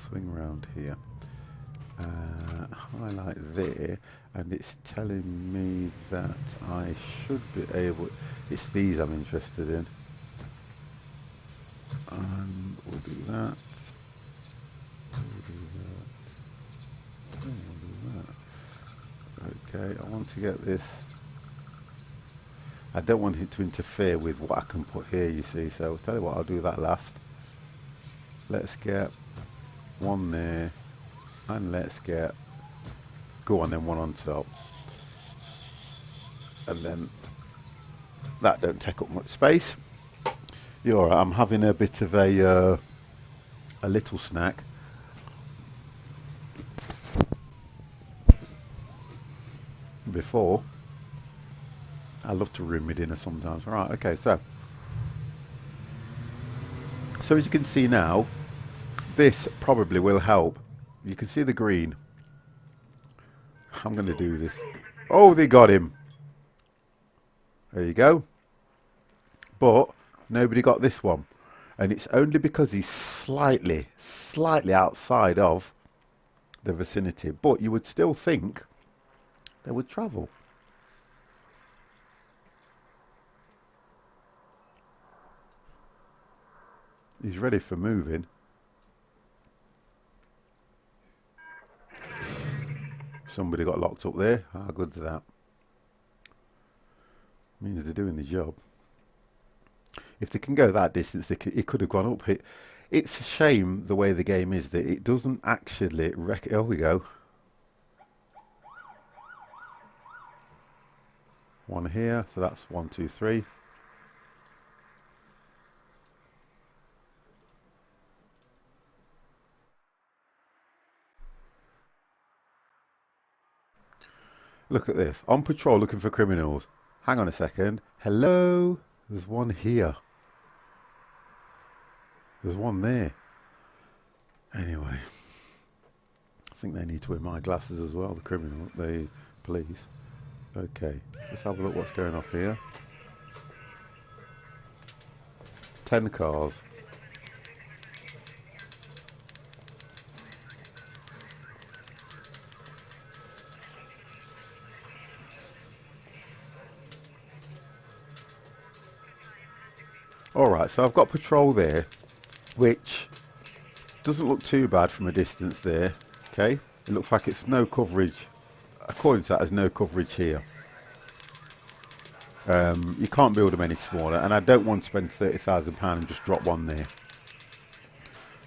swing around here, highlight there, and it's telling me that I should be able, it's these I'm interested in, and we'll do that, we'll do that, and we'll do that. Okay, I want to get this, I don't want it to interfere with what I can put here, you see, so I'll tell you what, I'll do that last. Let's get one there, and let's get, go on then, one on top, and then that don't take up much space. You're all right, I'm having a bit of a little snack. Before, I love to ruin my dinner sometimes. Right, okay, so as you can see now, this probably will help. You can see the green. I'm going to do this. Oh, they got him. There you go. But nobody got this one. And it's only because he's slightly outside of the vicinity. But you would still think they would travel. He's ready for moving. Somebody got locked up there. How good's that? Means they're doing the job. If they can go that distance, it could have gone up. It's a shame the way the game is that it doesn't actually... Oh, we go. One here, so that's 1, 2, 3. Look at this. On patrol looking for criminals. Hang on a second. Hello? There's one here. There's one there. Anyway. I think they need to wear my glasses as well, the police. Okay. Let's have a look what's going off here. 10 cars. Alright, so I've got patrol there, which doesn't look too bad from a distance there. Okay, it looks like it's no coverage. According to that, there's no coverage here. You can't build them any smaller, and I don't want to spend £30,000 and just drop one there.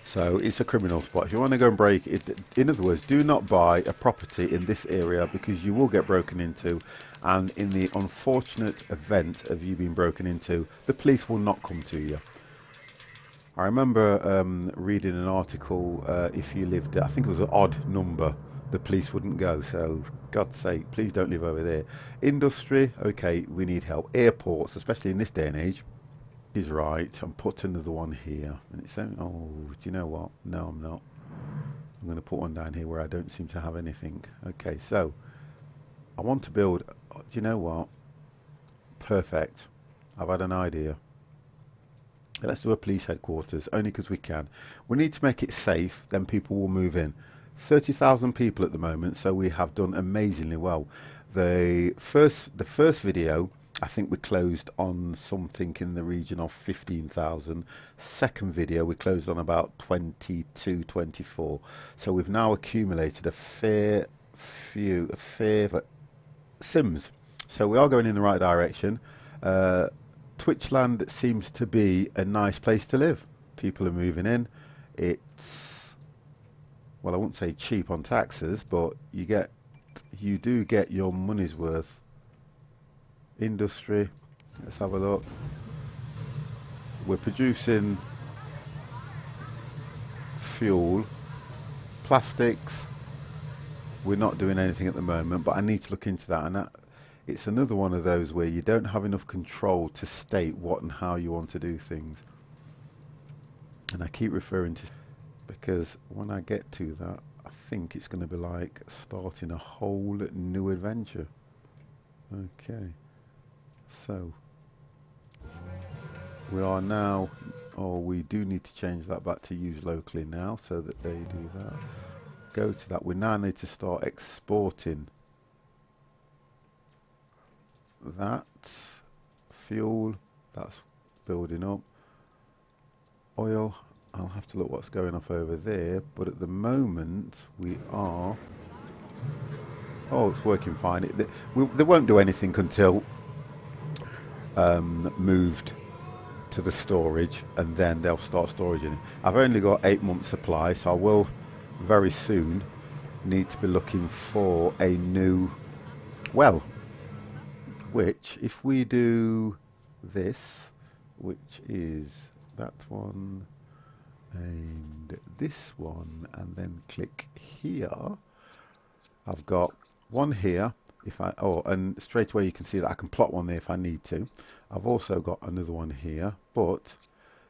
So it's a criminal spot. If you want to go and break it, in other words, do not buy a property in this area, because you will get broken into, and in the unfortunate event of you being broken into, the police will not come to you. I remember reading an article, if you lived, I think it was an odd number, the police wouldn't go. So God's sake, please don't live over there. Industry, okay, we need help. Airports, especially in this day and age. He's right. I'm putting another one here, and it's saying, oh, do you know what? No, I'm not. I'm going to put one down here where I don't seem to have anything. Okay, so I want to build. Do you know what? Perfect. I've had an idea. Let's do a police headquarters, only because we can. We need to make it safe, then people will move in. 30,000 people at the moment, so we have done amazingly well. The first video, I think we closed on something in the region of 15,000. Second video, we closed on about 22, 24. So we've now accumulated a fair sims. So we are going in the right direction. Twitchland seems to be a nice place to live. People are moving in. It's, well, I won't say cheap on taxes, but you do get your money's worth. Industry, let's have a look. We're producing fuel, plastics. We're not doing anything at the moment, but I need to look into that, and that it's another one of those where you don't have enough control to state what and how you want to do things. And I keep referring to, because when I get to that, I think it's going to be like starting a whole new adventure. Okay, so we are now, oh, we do need to change that back to use locally now, so that they do that. Go to that. We now need to start exporting that fuel. That's building up. Oil, I'll have to look what's going off over there, but at the moment we are, oh, it's working fine. They won't do anything until moved to the storage, and then they'll start storage in it. I've only got 8 months supply, so I will very soon need to be looking for a new well, which if we do this, which is that one and this one, and then click here, I've got one here. If I, oh, and straight away you can see that I can plot one there if I need to. I've also got another one here, but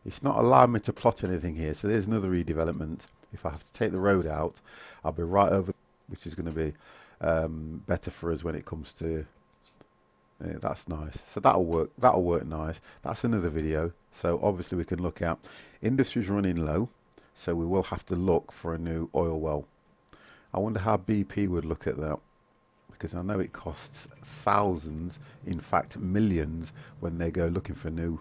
it's not allowing me to plot anything here. So there's another redevelopment. If I have to take the road out, I'll be right over, which is going to be better for us when it comes to, that's nice. So that'll work nice. That's another video. So obviously we can look at, industry's running low, so we will have to look for a new oil well. I wonder how BP would look at that, because I know it costs thousands, in fact millions, when they go looking for new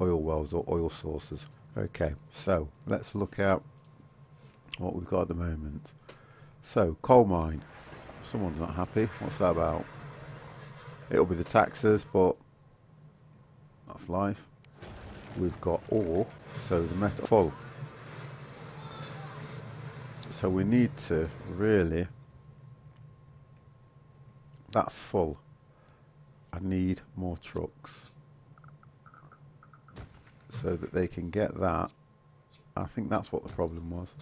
oil wells or oil sources. Okay, so let's look at what we've got at the moment. So coal mine, someone's not happy. What's that about? It'll be the taxes, but that's life. We've got ore, so the metal full. So we need to really, that's full. I need more trucks so that they can get that. I think that's what the problem was.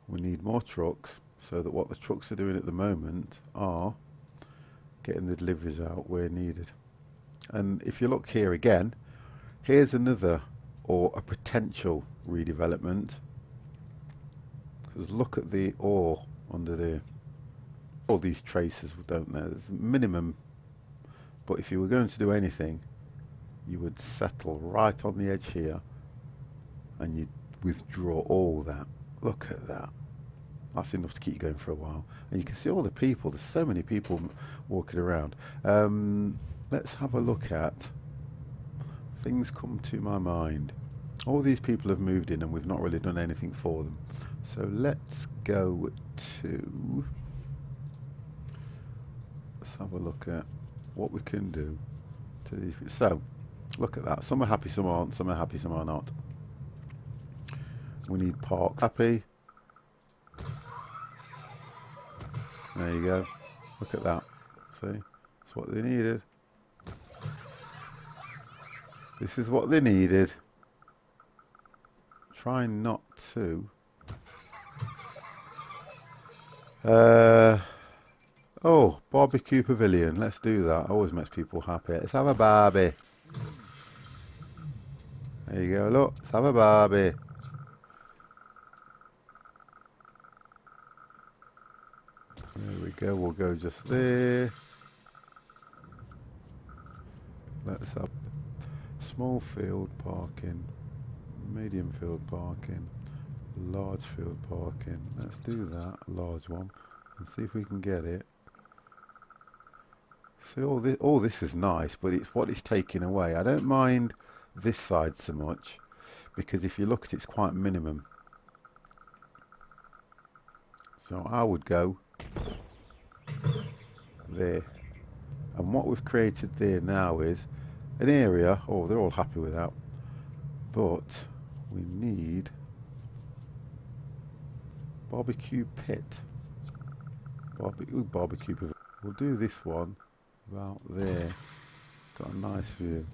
We need more trucks so that what the trucks are doing at the moment are getting the deliveries out where needed. And if you look here again, here's another, or a potential redevelopment, because look at the ore under there. All these traces, don't there? There's minimum But if you were going to do anything, you would settle right on the edge here, and you'd withdraw all that. Look at that. That's enough to keep you going for a while. And you can see all the people. There's so many people walking around. Let's have a look at things come to my mind. All these people have moved in and we've not really done anything for them. So let's go to... Let's have a look at what we can do to these. So, look at that. Some are happy, some aren't. Some are happy, some are not. We need parks happy. There you go. Look at that. See? That's what they needed. This is what they needed. Trying not to. Oh, barbecue pavilion. Let's do that. Always makes people happy. Let's have a barbie. There you go. Look, let's have a barbie. There we go. We'll go just there. Let's have small field parking, medium field parking, large field parking. Let's do that, a large one, and see if we can get it. See, all this is nice, but it's what it's taking away. I don't mind this side so much, because if you look at it, it's quite minimum. So I would go there. And what we've created there now is an area. Oh, they're all happy with that. But we need barbecue pit. Barbecue pit. We'll do this one about there. Got a nice view.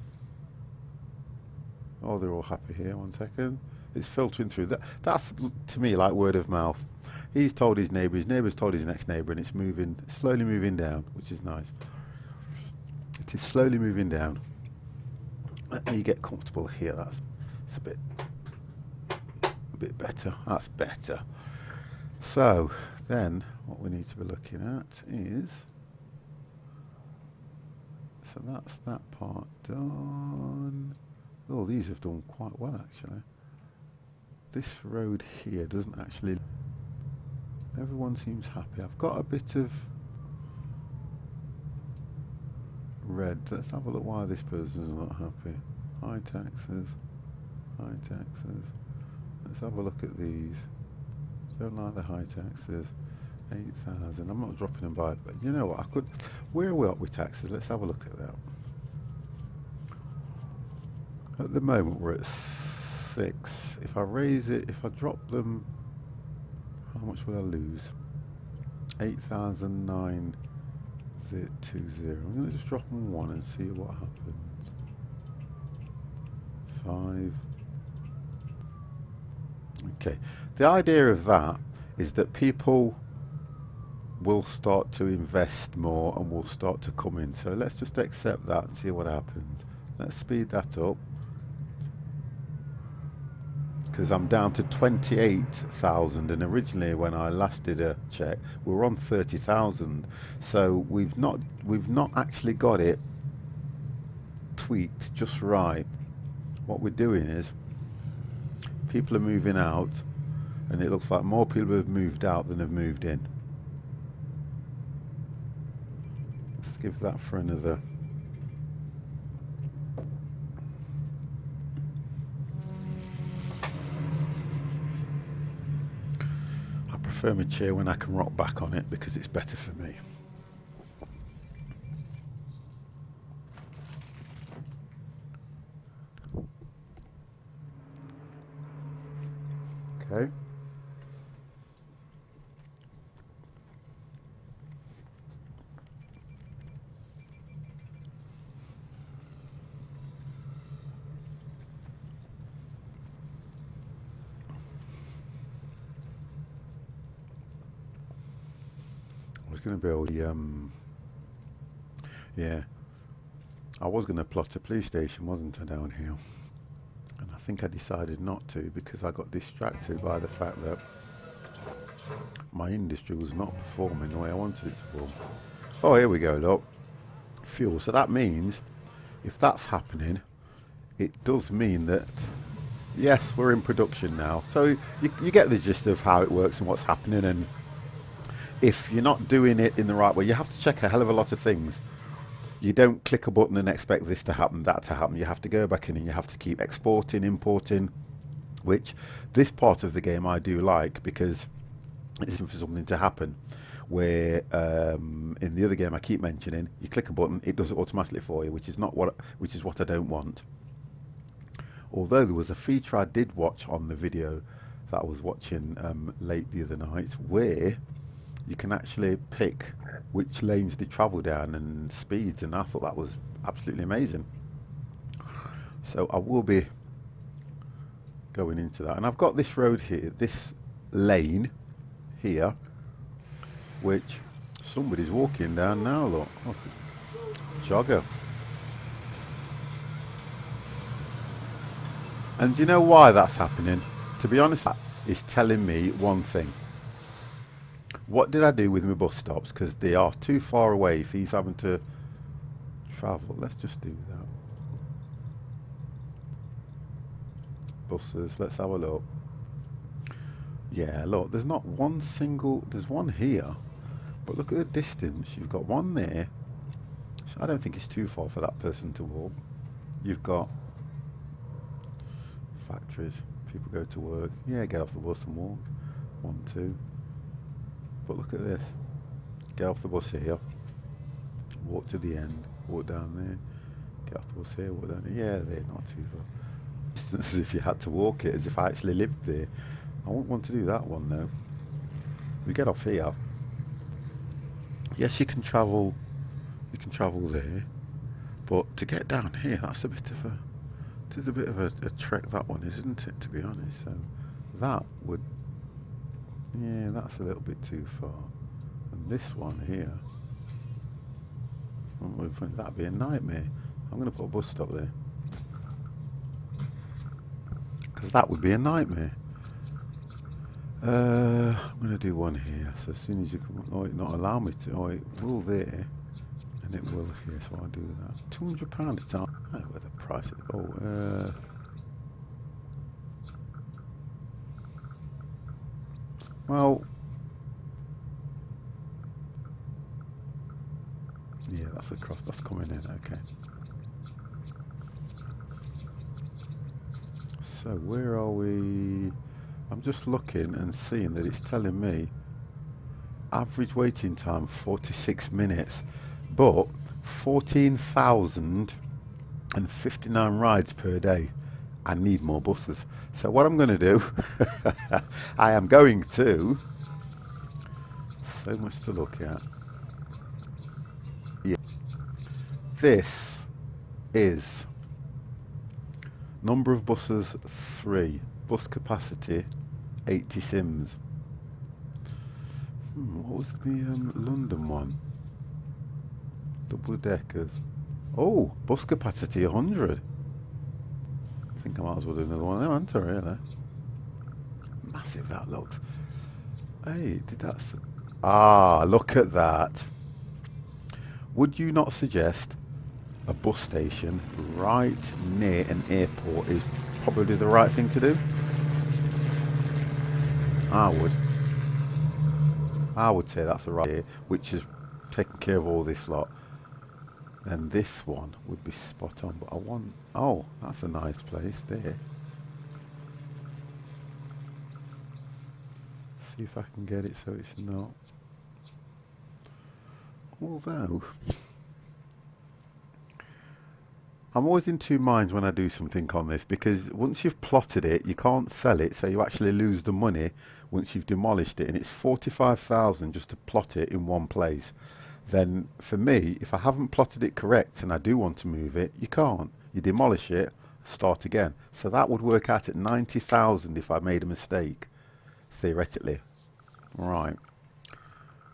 Oh, they're all happy here. 1 second. It's filtering through. That's to me like word of mouth. He's told his neighbour's told his next neighbour, and it's moving, slowly moving down, which is nice. It is slowly moving down. Let me get comfortable here. It's a bit better. That's better. So then, what we need to be looking at is. So that's that part done. Oh, these have done quite well actually. This road here doesn't actually. Everyone seems happy. I've got a bit of red. Let's have a look why this person's not happy. High taxes. High taxes. Let's have a look at these. Don't like the high taxes. 8,000. I'm not dropping them by, but you know what? I could. Where are we at with taxes? Let's have a look at that. At the moment, we're at 6. If I raise it, if I drop them, how much will I lose? 8,920. I'm going to just drop them 1 and see what happens. 5. Okay. The idea of that is that people will start to invest more and will start to come in. So let's just accept that and see what happens. Let's speed that up. Because I'm down to 28,000, and originally when I last did a check we were on 30,000, so we've not actually got it tweaked just right. What we're doing is people are moving out, and it looks like more people have moved out than have moved in. Let's give that for another. I prefer my chair when I can rock back on it because it's better for me. Okay. I was going to build yeah, I was going to plot a police station, wasn't I, down here? And I think I decided not to because I got distracted by the fact that my industry was not performing the way I wanted it to perform. Oh, here we go, look. fuel. So that means if that's happening, it does mean that yes, we're in production now. So you get the gist of how it works and what's happening. And if you're not doing it in the right way, you have to check a hell of a lot of things. You don't click a button and expect this to happen, that to happen. You have to go back in and you have to keep exporting, importing, which this part of the game I do like, because it's for something to happen. Where in the other game I keep mentioning, you click a button, it does it automatically for you, which is what I don't want. Although there was a feature I did watch on the video that I was watching late the other night, where you can actually pick which lanes they travel down and speeds, and I thought that was absolutely amazing. So I will be going into that, and I've got this road here, this lane here, which somebody's walking down now. Look, jogger. And do you know why that's happening? To be honest, that is telling me one thing. What did I do with my bus stops? Because they are too far away if he's having to travel. Let's just do that. Buses, let's have a look. Yeah, look, there's not one single, there's one here. But look at the distance. You've got one there. So I don't think it's too far for that person to walk. You've got factories. People go to work. Yeah, get off the bus and walk. 1, 2. But look at this. Get off the bus here. Walk to the end. Walk down there. Get off the bus here. Walk down there. Yeah, they're not too far. As if you had to walk it, as if I actually lived there. I wouldn't want to do that one though. We get off here. Yes, you can travel there, but to get down here, that's a bit of a, it is a bit of a trek, that one, isn't it, to be honest? So that would, yeah, that's a little bit too far. And this one here, that'd be a nightmare. I'm going to put a bus stop there, because that would be a nightmare. I'm going to do one here, so as soon as you come, oh, it not allow me to, oh, it will there, and it will here, so I'll do that. £200 a time, oh, where the price is, oh, well, yeah, that's across, that's coming in, okay. So where are we? I'm just looking and seeing that it's telling me average waiting time 46 minutes, but 14,059 rides per day. I need more buses. So what I'm going to do, I am going to, so much to look at. Yeah. This is number of buses 3, bus capacity 80 sims. What was the London one? Double deckers. Oh, bus capacity 100. I think I might as well do another one there, aren't I, really? Massive that looks. Hey, did that... Ah, look at that. Would you not suggest a bus station right near an airport is probably the right thing to do? I would say that's the right idea, which is taking care of all this lot. Then this one would be spot on, but I want, oh, that's a nice place there. See if I can get it so it's not. Although, I'm always in two minds when I do something on this, because once you've plotted it, you can't sell it, so you actually lose the money once you've demolished it, and it's 45,000 just to plot it in one place. Then for me, if I haven't plotted it correct and I do want to move it, you can't. You demolish it, start again. So that would work out at 90,000 if I made a mistake, theoretically. Right.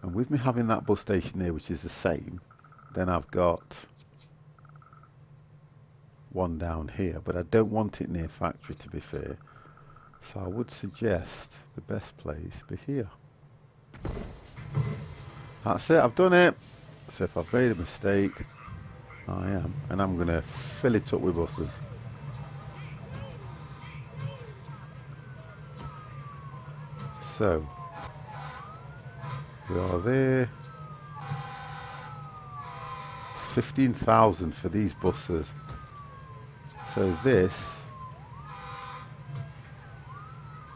And with me having that bus station there, which is the same, then I've got one down here, but I don't want it near factory, to be fair. So I would suggest the best place be here. That's it, I've done it. So if I've made a mistake, I am, and I'm going to fill it up with buses. So, we are there. It's 15,000 for these buses. So this,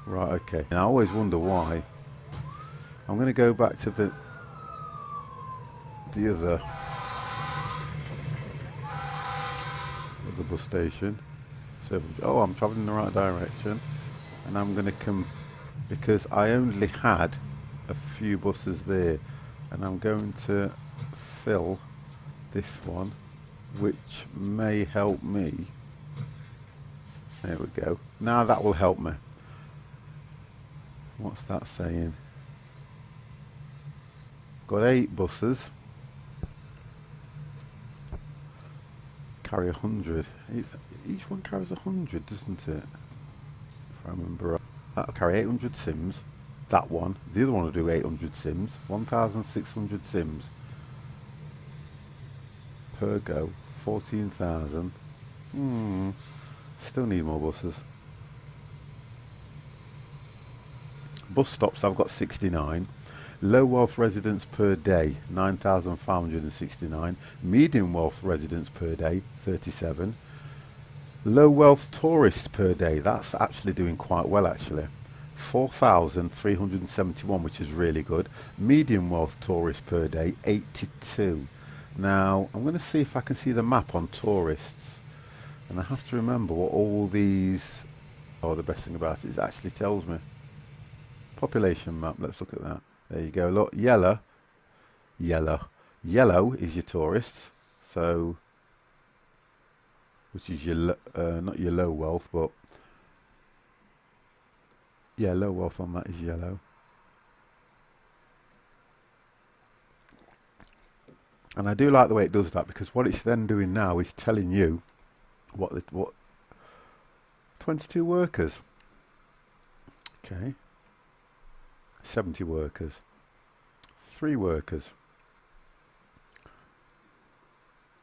right, okay. And I always wonder why. I'm going to go back to the other bus station. So, oh, I'm traveling in the right direction, and I'm going to come because I only had a few buses there, and I'm going to fill this one, which may help me. There we go. Now that will help me. What's that saying? Got 8 buses. Carry 100. Each one carries 100, doesn't it? If I remember right. That'll carry 800 sims. That one. The other one will do 800 sims. 1,600 sims per go. 14,000. Still need more buses. Bus stops, I've got 69. Low wealth residents per day, 9,569. Medium wealth residents per day, 37. Low wealth tourists per day, that's actually doing quite well actually. 4,371, which is really good. Medium wealth tourists per day, 82. Now, I'm going to see if I can see the map on tourists. And I have to remember what all these... Oh, the best thing about it is it actually tells me. Population map, let's look at that. There you go, look, yellow is your tourists, so, which is your, not your low wealth, but, yeah, low wealth on that is yellow. And I do like the way it does that, because what it's then doing now is telling you what 22 workers, okay. 70 workers, 3 workers,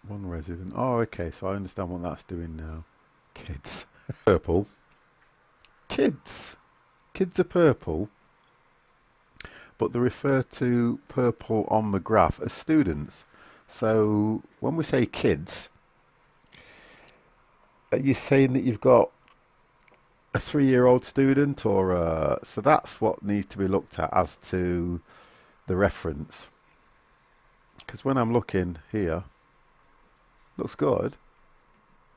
1 resident. Oh, okay, so I understand what that's doing now. Kids. Purple. Kids. Kids are purple, but they refer to purple on the graph as students. So when we say kids, are you saying that you've got a 3-year-old student, or so that's what needs to be looked at as to the reference, because when I'm looking here, looks good,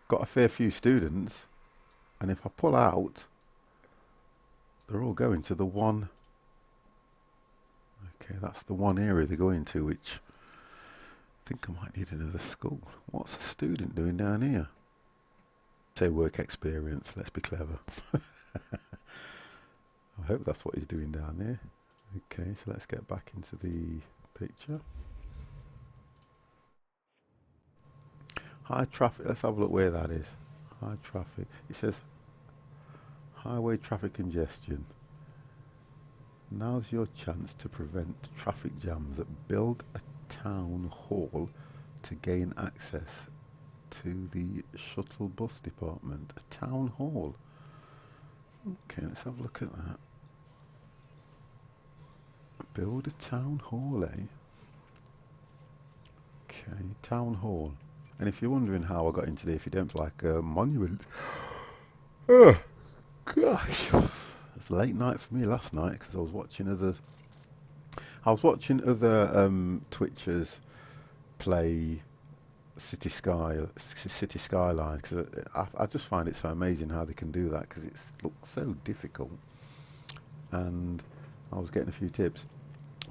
got a fair few students, and if I pull out, they're all going to the one. Okay, that's the one area they're going to, which I think I might need another school. What's a student doing down here? Say work experience, let's be clever. I hope that's what he's doing down there. Okay, so let's get back into the picture. High traffic, let's have a look where that is. High traffic, it says highway traffic congestion. Now's your chance to prevent traffic jams. Build a town hall to gain access to the shuttle bus department. A town hall. Okay, let's have a look at that. Build a town hall, eh? Okay, town hall. And if you're wondering how I got into there, if you don't like Monument, oh gosh, it's a late night for me last night because I was watching other Twitchers play City Skyline, because I just find it so amazing how they can do that, because it looks so difficult. And I was getting a few tips.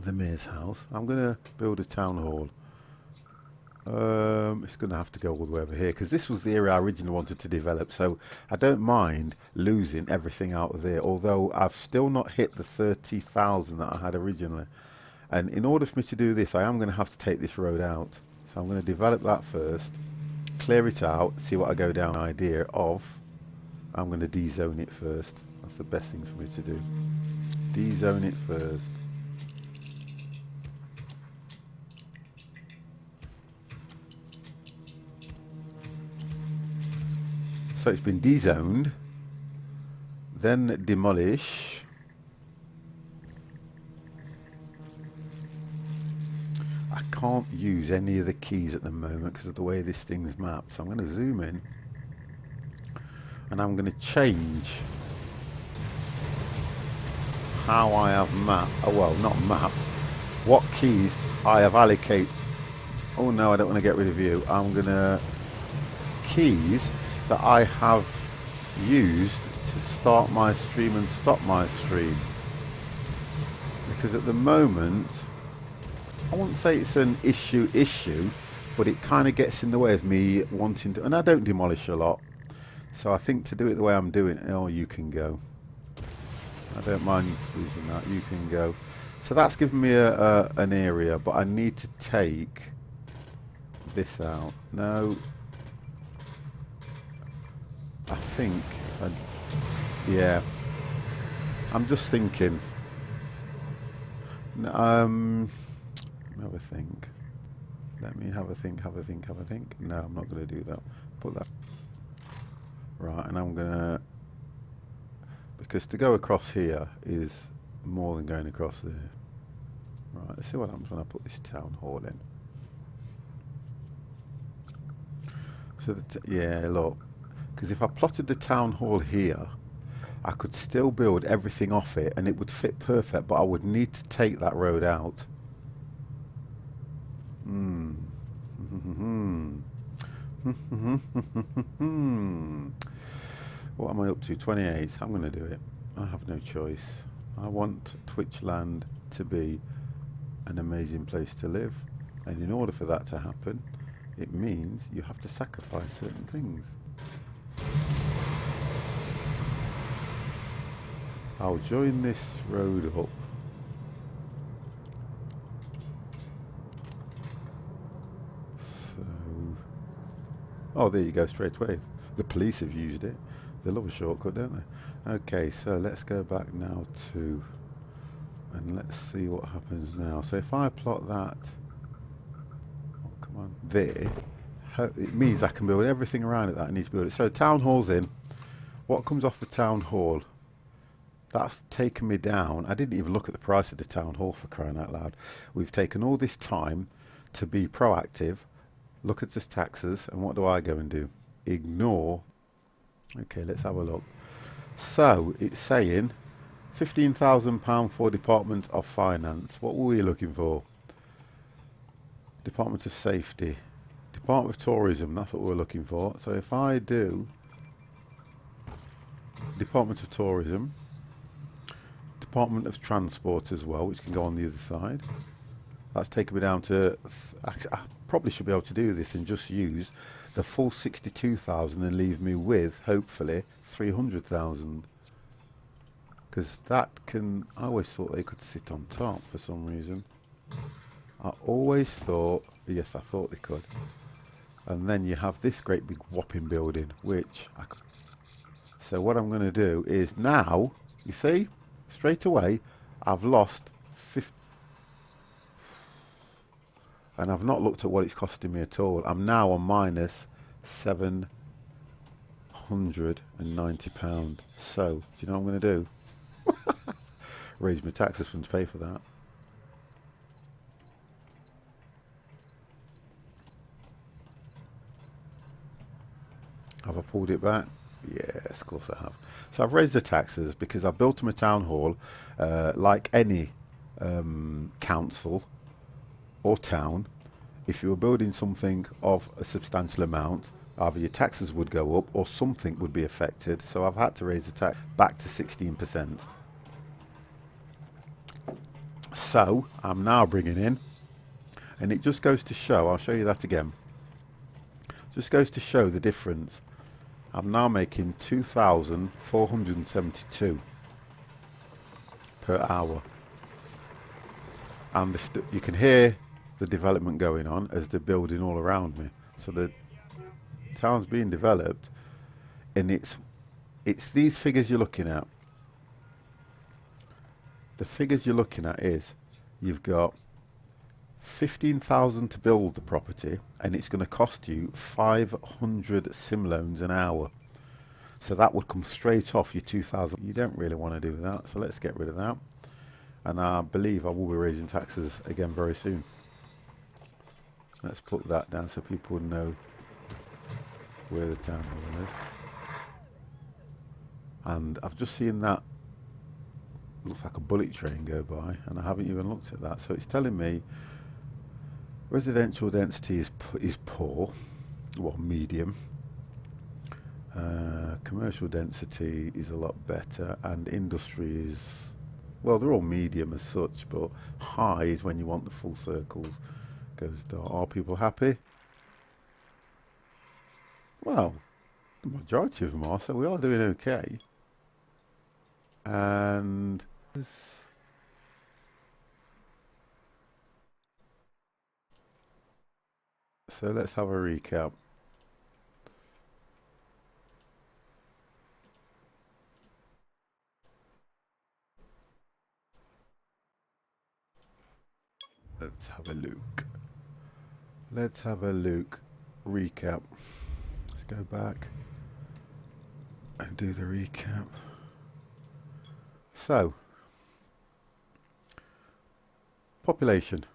The mayor's house. I'm going to build a town hall. It's going to have to go all the way over here, because this was the area I originally wanted to develop, so I don't mind losing everything out of there, although I've still not hit the 30,000 that I had originally. And in order for me to do this, I am going to have to take this road out. So I'm going to develop that first, clear it out, see what I go down. Idea of, I'm going to de-zone it first. That's the best thing for me to do. De-zone it first. So it's been dezoned, then demolish. I can't use any of the keys at the moment because of the way this thing's mapped. So I'm going to zoom in and I'm going to change how I have mapped, oh well, not mapped, what keys I have allocated. Oh no, I don't want to get rid of you. I'm going to keys that I have used to start my stream and stop my stream. Because at the moment, I wouldn't say it's an issue, but it kind of gets in the way of me wanting to, and I don't demolish a lot. So I think to do it the way I'm doing it, oh, you can go. I don't mind using that, you can go. So that's given me an area, but I need to take this out. No. I think, yeah. I'm just thinking. Have a think. Let me have a think. No, I'm not going to do that. Put that. Right, and I'm going to... Because to go across here is more than going across there. Right, let's see what happens when I put this town hall in. So, yeah, look. Because if I plotted the town hall here, I could still build everything off it and it would fit perfect, but I would need to take that road out. What am I up to? 28. I'm going to do it. I have no choice. I want Twitchland to be an amazing place to live, and in order for that to happen, it means you have to sacrifice certain things. I'll join this road up. So, oh, there you go, straight away. The police have used it. They love a shortcut, don't they? Okay, so let's go back now to, and let's see what happens now. So if I plot that, oh, come on, there, it means I can build everything around it that I need to build it. So town hall's in. What comes off the town hall? That's taken me down. I didn't even look at the price of the town hall, for crying out loud. We've taken all this time to be proactive, look at the taxes, and what do I go and do? Ignore. Okay, let's have a look. So it's saying £15,000 for Department of Finance. What were we looking for? Department of Safety. Department of Tourism, that's what we're looking for. So if I do Department of Tourism, Department of Transport as well, which can go on the other side. That's taken me down to, I probably should be able to do this and just use the full 62,000 and leave me with, hopefully, 300,000. Because that can, I always thought they could sit on top for some reason. I always thought, yes, I thought they could. And then you have this great big whopping building, which I could. So what I'm going to do is now, you see, straight away, I've lost 50. And I've not looked at what it's costing me at all. I'm now on minus £790. So, do you know what I'm going to do? Raise my taxes fund to pay for that. Have I pulled it back? Yes, of course I have. So I've raised the taxes because I've built them a town hall, like any council or town. If you were building something of a substantial amount, either your taxes would go up or something would be affected. So I've had to raise the tax back to 16%. So I'm now bringing in, and it just goes to show, I'll show you that again. Just goes to show the difference. I'm now making 2,472 per hour. And you can hear the development going on as they're building all around me. So the town's being developed, and it's these figures you're looking at. The figures you're looking at is you've got 15,000 to build the property, and it's going to cost you 500 sim loans an hour. So that would come straight off your 2000. You don't really want to do that, so let's get rid of that. And I believe I will be raising taxes again very soon. Let's put that down so people know where the town hall is. And I've just seen that, looks like a bullet train go by, and I haven't even looked at that. So it's telling me residential density is poor, well, medium. Commercial density is a lot better, and industry is, well, they're all medium as such, but high is when you want the full circles. Goes dark. Are people happy? Well, the majority of them are, so we are doing okay. And so let's have a recap. Let's have a look. Let's have a look. Recap. Let's go back and do the recap. So, population.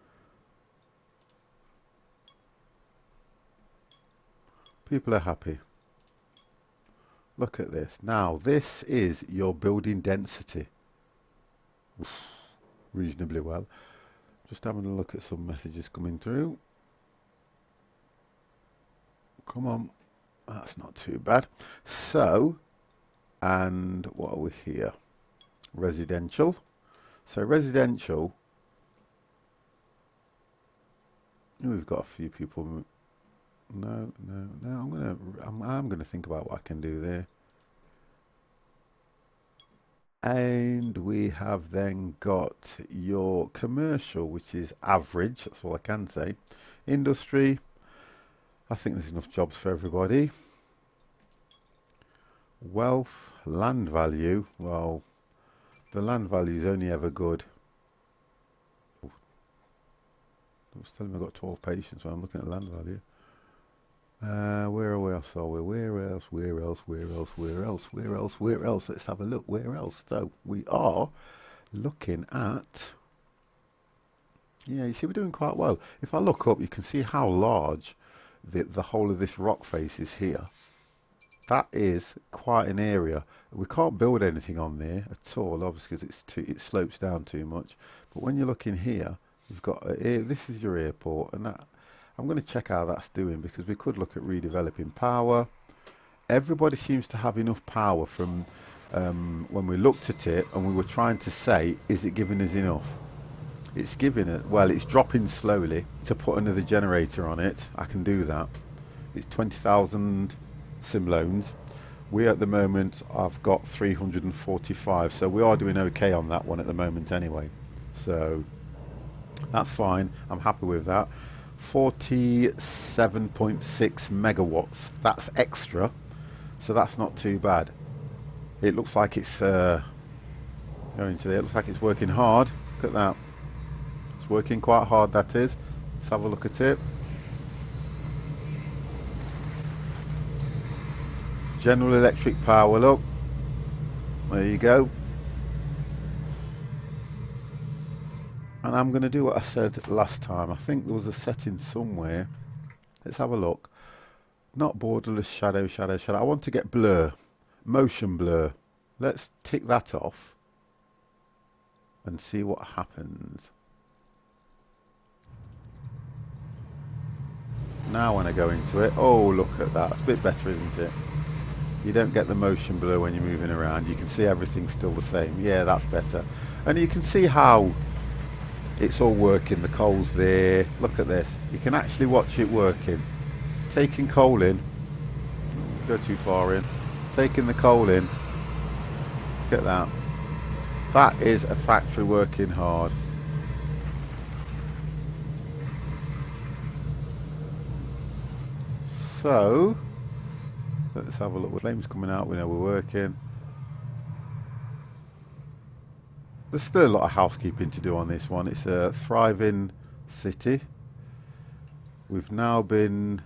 People are happy. Look at this. Now, this is your building density. Oof, reasonably well. Just having a look at some messages coming through. Come on. That's not too bad. So, and what are we here? Residential. So residential, we've got a few people. No. I'm gonna think about what I can do there. And we have then got your commercial, which is average. That's all I can say. Industry, I think there's enough jobs for everybody. Wealth, land value, well, the land value is only ever good. I was telling me I've got 12 patients when I'm looking at land value. Where else are we? Where else? Let's have a look. Where else? So we are looking at, yeah, you see we're doing quite well. If I look up, you can see how large the whole of this rock face is here. That is quite an area. We can't build anything on there at all, obviously, because it slopes down too much. But when you look in here, you've got this is your airport, and that I'm going to check how that's doing, because we could look at redeveloping power. Everybody seems to have enough power from when we looked at it, and we were trying to say, is it giving us enough? It's giving it, well, it's dropping slowly. To put another generator on it, I can do that. It's 20,000 sim loans. We at the moment, I've got 345, so we are doing okay on that one at the moment anyway. So that's fine. I'm happy with that. 47.6 megawatts. That's extra, so that's not too bad. It looks like it's going to there. It looks like it's working hard. Look at that. It's working quite hard. That is. Let's have a look at it. General Electric power, look. There you go. And I'm going to do what I said last time. I think there was a setting somewhere. Let's have a look. Not borderless shadow. I want to get blur. Motion blur. Let's tick that off and see what happens. Now when I go into it, oh, look at that. It's a bit better, isn't it? You don't get the motion blur when you're moving around. You can see everything's still the same. Yeah, that's better. And you can see how it's all working. The coal's there. Look at this. You can actually watch it working. Taking coal in. Go too far in. Taking the coal in. Look at that. That is a factory working hard. So let's have a look. Flames coming out, we know we're working. There's still a lot of housekeeping to do on this one. It's a thriving city. We've now been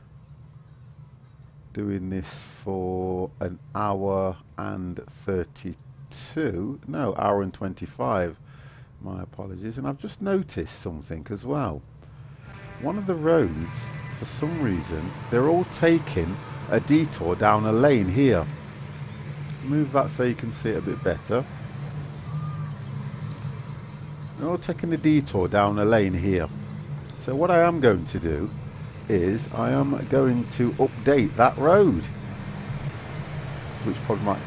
doing this for an hour and 32, no, hour and 25. My apologies. And I've just noticed something as well. One of the roads, for some reason, they're all taking a detour down a lane here. Move that so you can see it a bit better. They're all taking a detour down a lane here. So what I am going to do is I am going to update that road, which probably might,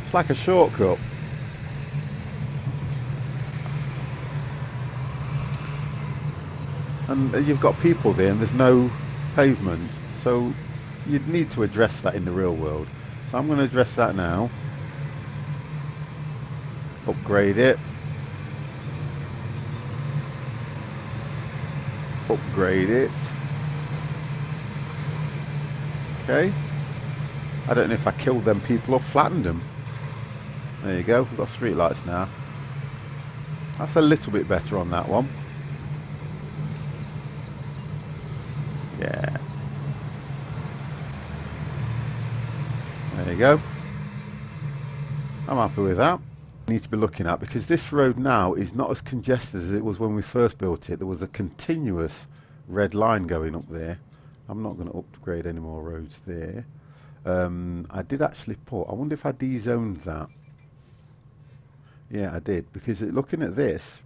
it's like a shortcut. And you've got people there and there's no pavement, so you'd need to address that in the real world. So I'm going to address that now. Upgrade it. Upgrade it. Okay. I don't know if I killed them people or flattened them. There you go. We've got street lights now. That's a little bit better on that one. Yeah. There you go. I'm happy with that. Need to be looking at, because this road now is not as congested as it was when we first built it. There was a continuous red line going up there. I'm not going to upgrade any more roads there. I did actually put, I wonder if I de-zoned that. Yeah, I did, because looking at this,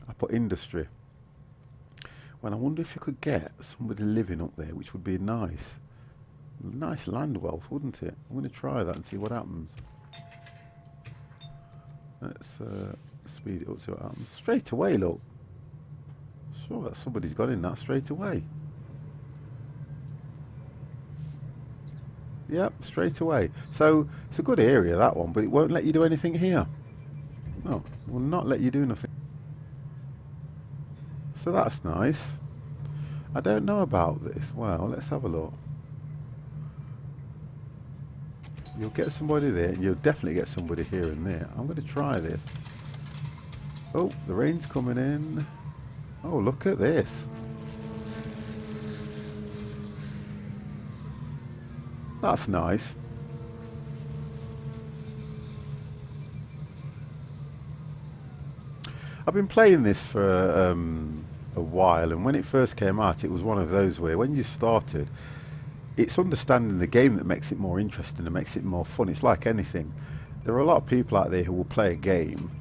I put industry. Well, I wonder if you could get somebody living up there, which would be nice. Nice land wealth, wouldn't it? I'm going to try that and see what happens. Let's speed it up, see what happens. Straight away, look. Sure that somebody's got in that straight away. Yep, straight away. So it's a good area, that one, but it won't let you do anything here. No, it will not let you do nothing. So that's nice. I don't know about this. Well, let's have a look. You'll get somebody there, and you'll definitely get somebody here and there. I'm going to try this. Oh, the rain's coming in. Oh, look at this. That's nice. I've been playing this for a while, and when it first came out, it was one of those where when you started, it's understanding the game that makes it more interesting and makes it more fun. It's like anything. There are a lot of people out there who will play a game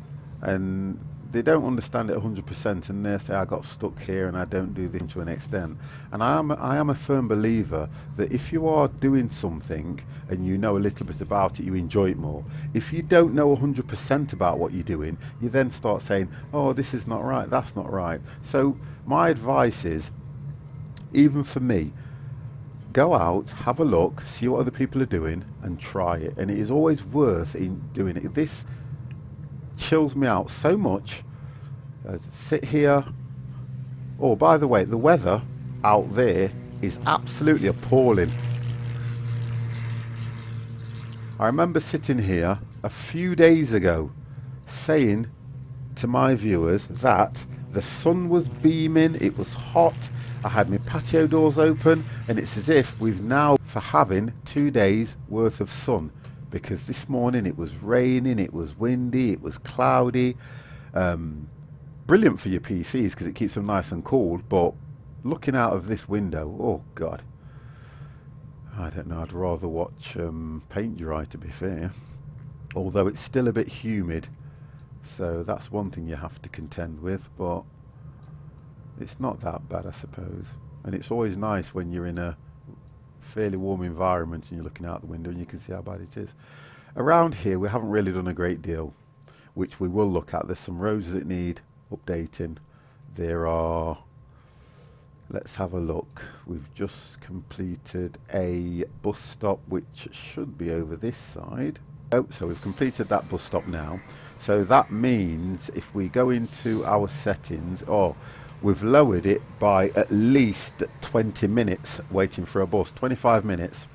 and they don't understand it 100%, and they say, I got stuck here and I don't do this to an extent. And I am a firm believer that if you are doing something and you know a little bit about it, you enjoy it more. If you don't know 100% about what you're doing, you then start saying, oh, this is not right, that's not right. So my advice is, even for me, go out, have a look, see what other people are doing, and try it. And it is always worth in doing it. This chills me out so much. Sit here. Oh, by the way, the weather out there is absolutely appalling. I remember sitting here a few days ago saying to my viewers that the sun was beaming, it was hot, I had my patio doors open, and it's as if we've now for having 2 days worth of sun, because this morning it was raining, it was windy, it was cloudy. Brilliant for your PCs because it keeps them nice and cool, but looking out of this window, oh god, I don't know, I'd rather watch paint dry, to be fair, although it's still a bit humid. So that's one thing you have to contend with, but it's not that bad, I suppose. And it's always nice when you're in a fairly warm environment and you're looking out the window and you can see how bad it is. Around here we haven't really done a great deal, which we will look at. There's some roads that need updating. There are, let's have a look. We've just completed a bus stop which should be over this side. Oh, so we've completed that bus stop now. So that means if we go into our settings, we've lowered it by at least 20 minutes waiting for a bus, 25 minutes.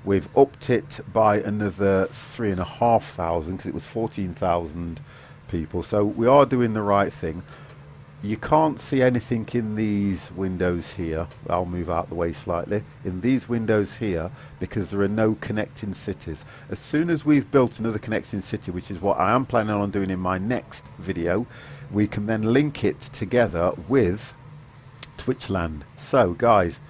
We've upped it by another 3,500 because it was 14,000 people. So we are doing the right thing. You can't see anything in these windows here. I'll move out the way slightly. In these windows here, because there are no connecting cities. As soon as we've built another connecting city, which is what I am planning on doing in my next video, we can then link it together with Twitchland. So guys,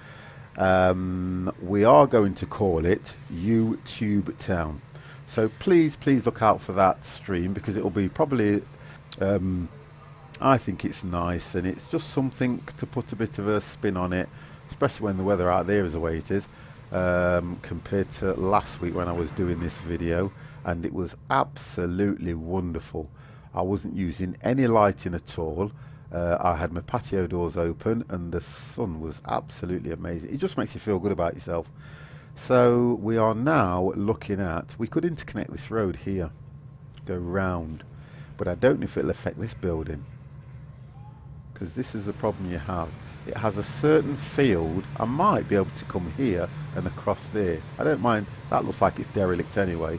we are going to call it YouTube Town. So please look out for that stream, because it will be probably I think it's nice, and it's just something to put a bit of a spin on it, especially when the weather out there is the way it is, compared to last week when I was doing this video, and it was absolutely wonderful. I wasn't using any lighting at all. I had my patio doors open and the sun was absolutely amazing. It just makes you feel good about yourself. So we are now looking at, we could interconnect this road here, go round, but I don't know if it'll affect this building, because this is the problem you have. It has a certain field. I might be able to come here and across there. I don't mind. That looks like it's derelict anyway.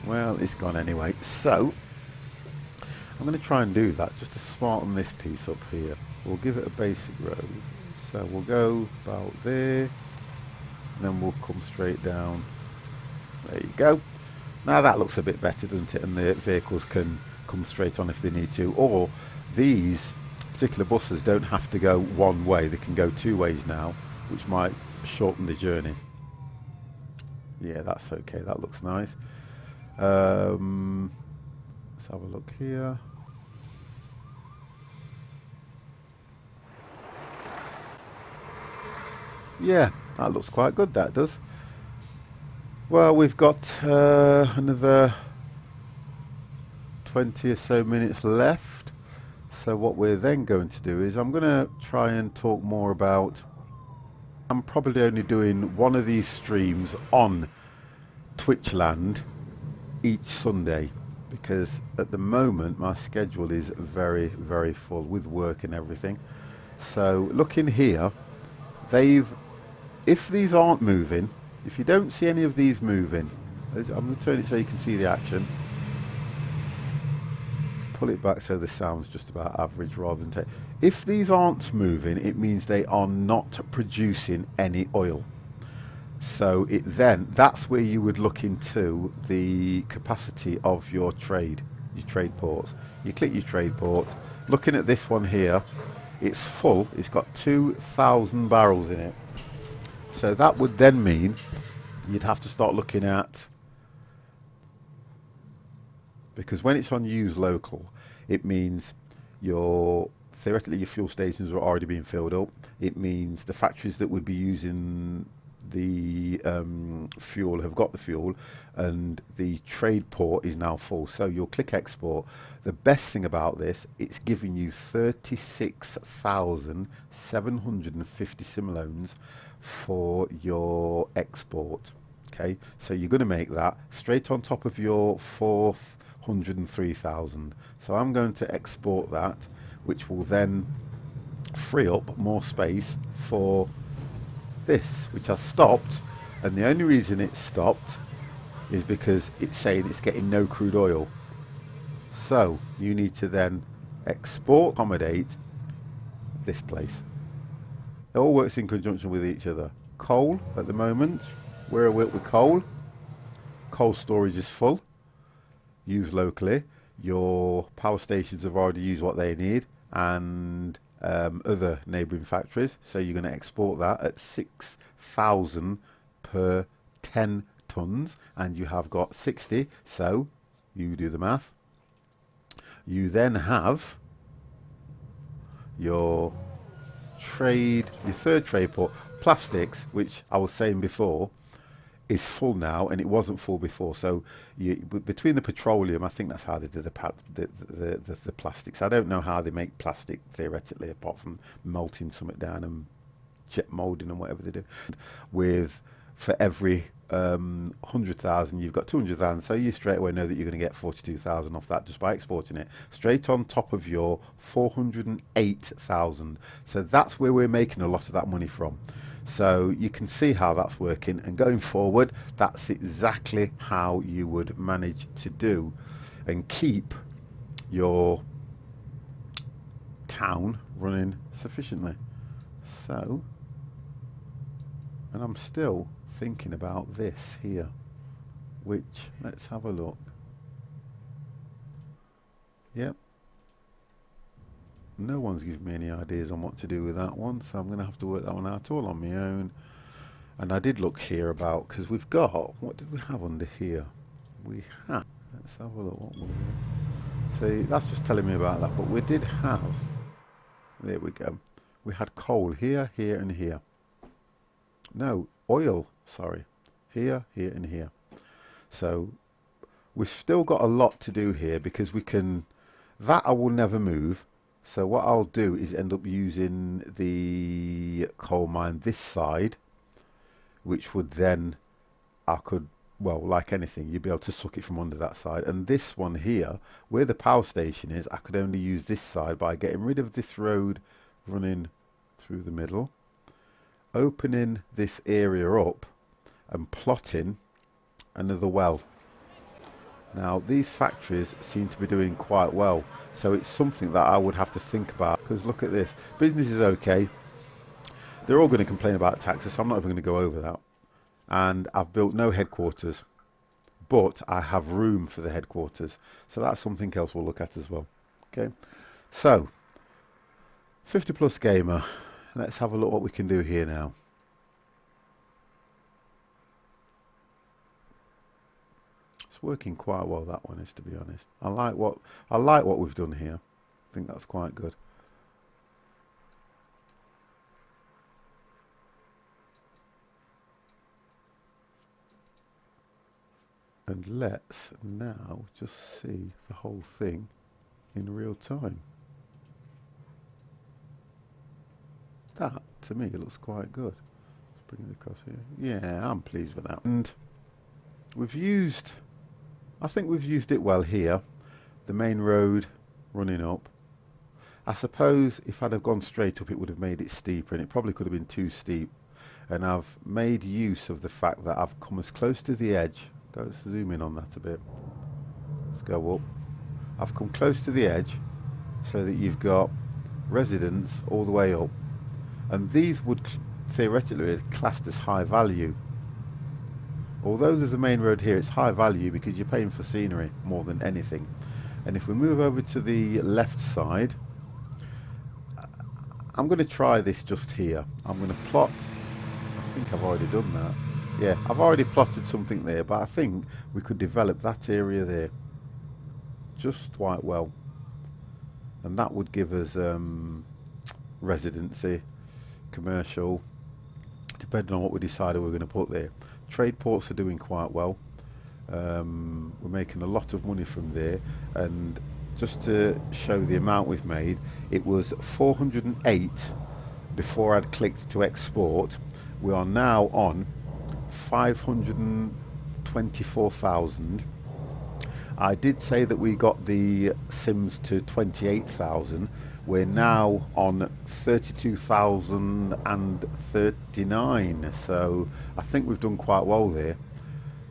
Well, it's gone anyway. So I'm going to try and do that just to smarten this piece up here. We'll give it a basic road. So we'll go about there, and then we'll come straight down. There you go. Now that looks a bit better, doesn't it? And the vehicles can come straight on if they need to. Or these particular buses don't have to go one way. They can go two ways now, which might shorten the journey. Yeah, that's okay. That looks nice. Let's have a look here. Yeah, that looks quite good, that does. Well, we've got another 20 or so minutes left. So what we're then going to do is I'm going to try and talk more about, I'm probably only doing one of these streams on Twitchland each Sunday, because at the moment my schedule is very full with work and everything. So look in here, if these aren't moving, if you don't see any of these moving, I'm going to turn it so you can see the action. Pull it back so the sound's just about average rather than if these aren't moving, it means they are not producing any oil. So that's where you would look into the capacity of your trade ports. You click your trade port. Looking at this one here, it's full. It's got 2,000 barrels in it. So that would then mean you'd have to start looking at, because when it's on use local, it means theoretically your fuel stations are already being filled up. It means the factories that would be using the fuel have got the fuel, and the trade port is now full. So you'll click export. The best thing about this, it's giving you 36,750 simoleons for your export. Okay, so you're going to make that straight on top of your 403,000. So I'm going to export that, which will then free up more space for this, which has stopped. And the only reason it stopped is because it's saying it's getting no crude oil. So you need to then export, accommodate this place. It all works in conjunction with each other. Coal at the moment, we're with coal. Coal storage is full. Used locally. Your power stations have already used what they need, and other neighbouring factories. So you're going to export that at 6,000 per 10 tons, and you have got 60. So you do the math. You then have your third trade port, plastics, which I was saying before is full now, and it wasn't full before. So between the petroleum, I think that's how they do the plastics. I don't know how they make plastic theoretically, apart from melting something down and jet molding and whatever they do. For every 100,000, you've got 200,000, so you straight away know that you're going to get 42,000 off that just by exporting it straight on top of your 408,000. So that's where we're making a lot of that money from. So you can see how that's working, and going forward, that's exactly how you would manage to do and keep your town running sufficiently. So, and I'm still thinking about this here, which, let's have a look. Yep. No one's giving me any ideas on what to do with that one, so I'm going to have to work that one out all on my own. And I did look here about, because we've got, what did we have under here? We have, let's have a look, what was it? See, that's just telling me about that, but we did have, there we go. We had coal here, here and here. No, oil, sorry. Here, here and here. So we've still got a lot to do here because we can, that I will never move. So what I'll do is end up using the coal mine this side, which would then, I could, well, like anything, you'd be able to suck it from under that side. And this one here, where the power station is, I could only use this side by getting rid of this road running through the middle, opening this area up and plotting another well. Now these factories seem to be doing quite well, so it's something that I would have to think about, because look at this, business is okay, they're all going to complain about taxes, so I'm not even going to go over that. And I've built no headquarters, but I have room for the headquarters, so that's something else we'll look at as well. Okay, so 50 Plus Gamer, let's have a look what we can do here now. It's working quite well, that one is, to be honest. I like what we've done here. I think that's quite good. And let's now just see the whole thing in real time. That, to me, looks quite good. Let's bring it across here. Yeah, I'm pleased with that. And we've used, I think we've used it well here. The main road running up. I suppose if I'd have gone straight up, it would have made it steeper, and it probably could have been too steep. And I've made use of the fact that I've come as close to the edge. Let's zoom in on that a bit. Let's go up. I've come close to the edge so that you've got residents all the way up. And these would theoretically be classed as high value. Although there's a main road here, it's high value because you're paying for scenery more than anything. And if we move over to the left side, I'm going to try this just here. I'm going to plot, I think I've already done that. Yeah, I've already plotted something there, but I think we could develop that area there just quite well. And that would give us residency, commercial, depending on what we decided we were going to put there. Trade ports are doing quite well. We're making a lot of money from there. And just to show the amount we've made, it was 408 before I'd clicked to export. We are now on 524,000. I did say that we got the Sims to 28,000. We're now on 32,039. So I think we've done quite well there.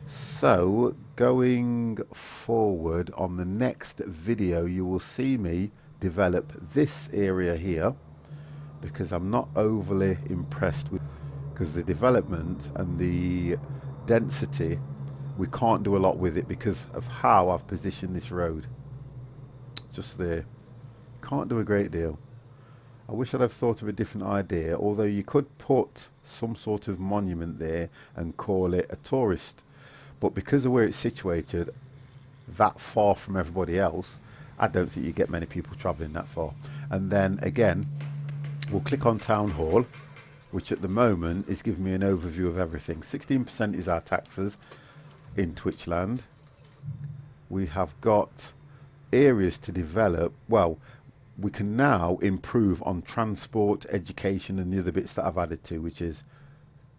So going forward on the next video, you will see me develop this area here, because I'm not overly impressed with, because the development and the density, we can't do a lot with it because of how I've positioned this road. Just there. Can't do a great deal. I wish I'd have thought of a different idea, although you could put some sort of monument there and call it a tourist. But because of where it's situated, that far from everybody else, I don't think you get many people travelling that far. And then again, we'll click on Town Hall, which at the moment is giving me an overview of everything. 16% is our taxes in Twitchland. We have got areas to develop. Well, we can now improve on transport, education and the other bits that I've added to, which is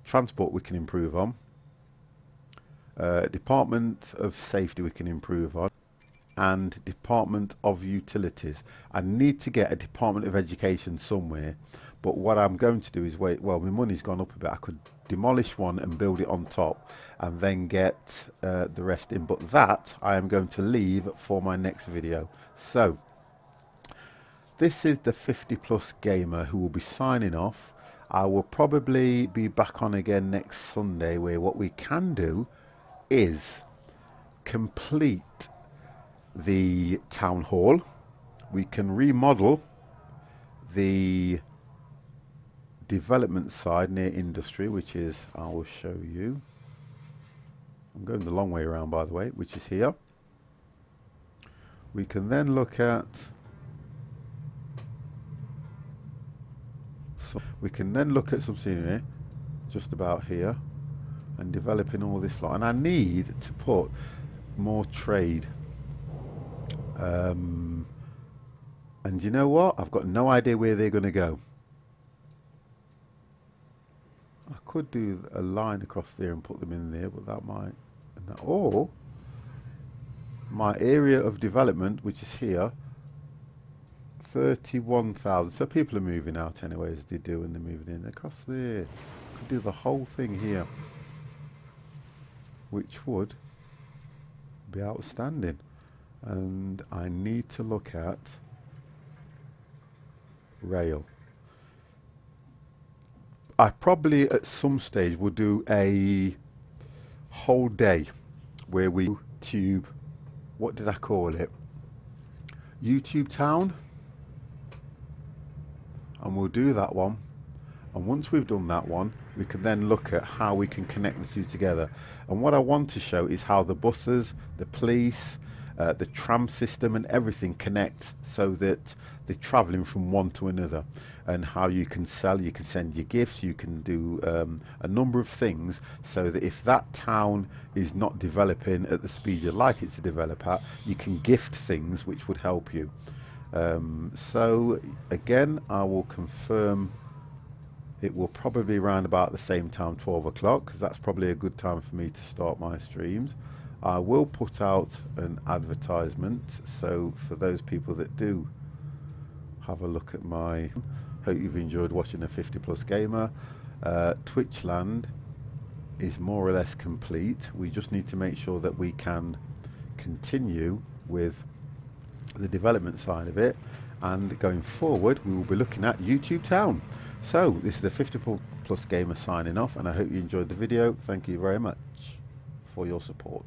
transport we can improve on. Department of Safety we can improve on. And Department of Utilities. I need to get a Department of Education somewhere, But what I'm going to do is wait. Well, my money's gone up a bit. I could demolish one and build it on top and then get the rest in. But that I am going to leave for my next video. So this is the 50 plus gamer who will be signing off. I will probably be back on again next Sunday, where what we can do is complete the town hall. We can remodel the development side near industry, which is, I will show you. I'm going the long way around, by the way, which is here. We can then look at some scenery just about here and developing all this lot. And I need to put more trade. And you know what? I've got no idea where they're going to go. I could do a line across there and put them in there, but that might... Or my area of development, which is here, 31,000. So people are moving out anyway, as they do when they're moving in. Across there, I could do the whole thing here, which would be outstanding. And I need to look at rail. I probably at some stage will do a whole day where we YouTube, what did I call it? YouTube Town. And we'll do that one. And once we've done that one, we can then look at how we can connect the two together. And what I want to show is how the buses, the police, the tram system and everything connect, so that they're travelling from one to another, and how you can sell, you can send your gifts, you can do a number of things, so that if that town is not developing at the speed you'd like it to develop at, you can gift things which would help you. So again, I will confirm it will probably be around about the same time, 12 o'clock, because that's probably a good time for me to start my streams. I will put out an advertisement, so for those people that do have a look at my... Hope you've enjoyed watching a 50 plus gamer. Twitchland is more or less complete. We just need to make sure that we can continue with the development side of it, and going forward we will be looking at YouTube Town. So this is the 50 plus gamer signing off, and I hope you enjoyed the video. Thank you very much for your support.